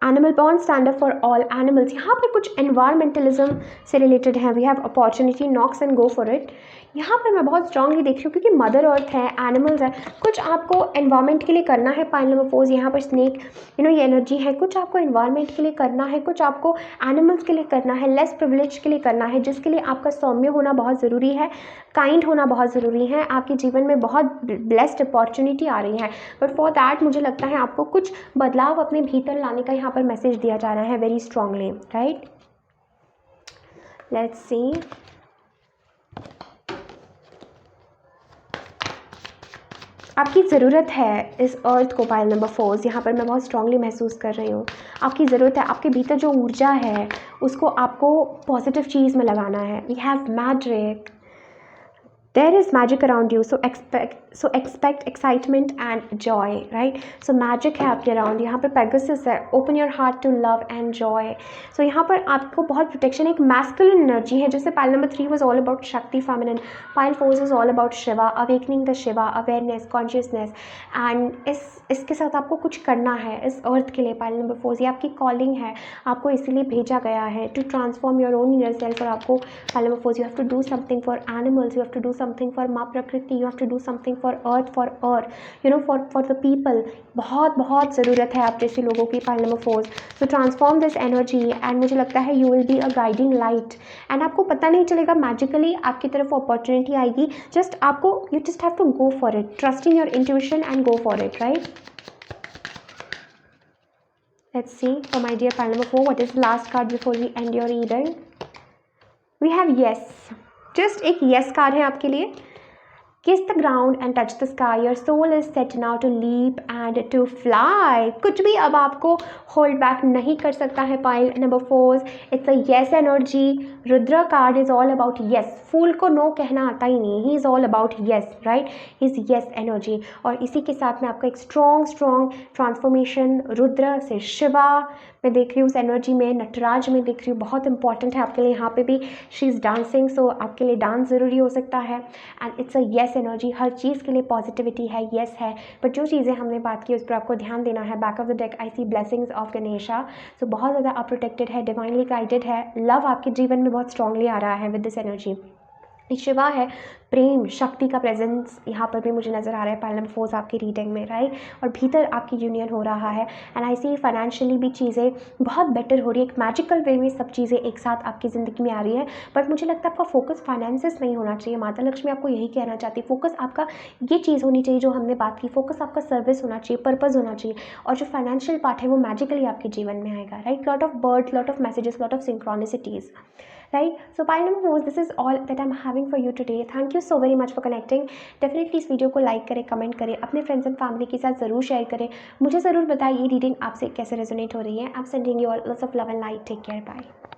Animal bond stand up for all animals. यहाँ पर कुछ एनवायरमेंटलिज्म से रिलेटेड है. We have opportunity, knocks and go for it. यहाँ पर मैं बहुत स्ट्रांगली देख रही हूँ क्योंकि मदर अर्थ है, एनिमल्स है, कुछ आपको एनवायरनमेंट के लिए करना है. पाइल नंबर 4 यहाँ पर स्नेक ये एनर्जी है. कुछ आपको एनवायरनमेंट के लिए करना है, कुछ आपको एनिमल्स के लिए करना है, लेस प्रिविलेज के लिए करना है, जिसके लिए आपका सौम्य होना बहुत ज़रूरी है, काइंड होना बहुत ज़रूरी है. आपके जीवन में बहुत ब्लेस्ड अपॉर्चुनिटी आ रही है. बट फॉर दैट मुझे लगता है आपको कुछ बदलाव अपने भीतर लाने का यहाँ पर मैसेज दिया जा रहा है वेरी स्ट्रांगली. राइट, लेट्स सी. आपकी ज़रूरत है इस अर्थ को. पाइल नंबर 4 यहाँ पर मैं बहुत स्ट्रांगली महसूस कर रही हूँ. आपकी ज़रूरत है, आपके भीतर जो ऊर्जा है उसको आपको पॉजिटिव चीज़ में लगाना है. We have magic. There is magic around you, so expect excitement and joy, right? So magic है आपके around. यहाँ पर Pegasus है. Open your heart to love and joy. So यहाँ पर आपको बहुत प्रोटेक्शन, एक masculine energy है. जैसे pile number 3 was all about Shakti, feminine. Pile 4 is all about Shiva, awakening the Shiva, awareness, consciousness. And इसके साथ आपको कुछ करना है इस अर्थ के लिए. pile number 4 ये आपकी कॉलिंग है, आपको इसीलिए भेजा गया है to transform your own inner self. और आपको pile number 4 you have to do something for animals, you have to do something for माँ प्रकृति, you have to do something for earth, for the people. बहुत ज़रूरत है आप जैसे लोगों की. Pile number 4 so transform this energy and मुझे लगता है you will be a guiding light. and आपको पता नहीं चलेगा, मैजिकली आपकी तरफ अपॉर्चुनिटी आएगी. जस्ट आपको you just have to go for it, trusting your intuition and go for it, right? Let's see for my dear pile number 4 what is the last card before we end your reading. We have yes. Just एक yes card है आपके लिए. Kiss the ground and touch the sky, your soul is set now to leap and to fly. कुछ भी अब आपको hold back नहीं कर सकता है. Pile number 4 it's a yes energy. Rudra card is all about yes. Fool को no कहना आता ही नहीं. He is all about yes, right. He is yes energy. और इसी के साथ में आपका एक स्ट्रॉन्ग ट्रांसफॉर्मेशन रुद्र से शिवा मैं देख रही हूँ. उस एनर्जी में नटराज में देख रही हूँ. बहुत इंपॉर्टेंट है आपके लिए. यहाँ पे भी शी इज़ डांसिंग, सो आपके लिए डांस ज़रूरी हो सकता है. And it's a yes energy. हर चीज़ के लिए पॉजिटिविटी है, येस है. बट जो चीज़ें हमने बात की उस पर आपको ध्यान देना है. Back of the deck I see blessings of Ganesha. So बहुत ज़्यादा आप प्रोटेक्टेड है, डिवाइनली गाइडेड है. लव आपके जीवन में बहुत स्ट्रांगली आ रहा है विद दिस एनर्जी. शिवा है, प्रेम, शक्ति का प्रेजेंस यहाँ पर भी मुझे नज़र आ रहा है. पाइल नंबर 4 आपकी रीडिंग में, राइट. और भीतर आपकी यूनियन हो रहा है. एंड आई सी फाइनेंशियली भी चीज़ें बहुत बेटर हो रही है. एक मैजिकल वे में सब चीज़ें एक साथ आपकी ज़िंदगी में आ रही है. बट मुझे लगता है आपका फोकस फाइनेंसेस नहीं होना चाहिए. माता लक्ष्मी आपको यही कहना चाहती है, फोकस आपका ये चीज़ होनी चाहिए जो हमने बात की. फोकस आपका सर्विस होना चाहिए, पर्पज़ होना चाहिए. और जो फाइनेंशियल पार्ट है वो मैजिकली आपके जीवन में आएगा, right. Lot of birds, lot of messages, lot of synchronicities. Right, so pile number 4, this is all that I'm having for you today. Thank you so very much for connecting. Definitely इस video को like करें, comment करें, अपने friends and family के साथ ज़रूर share करें. मुझे ज़रूर बताइए ये रीडिंग आपसे कैसे रेजोनेट हो रही है. I'm sending you all lots of love and light. Take care. Bye.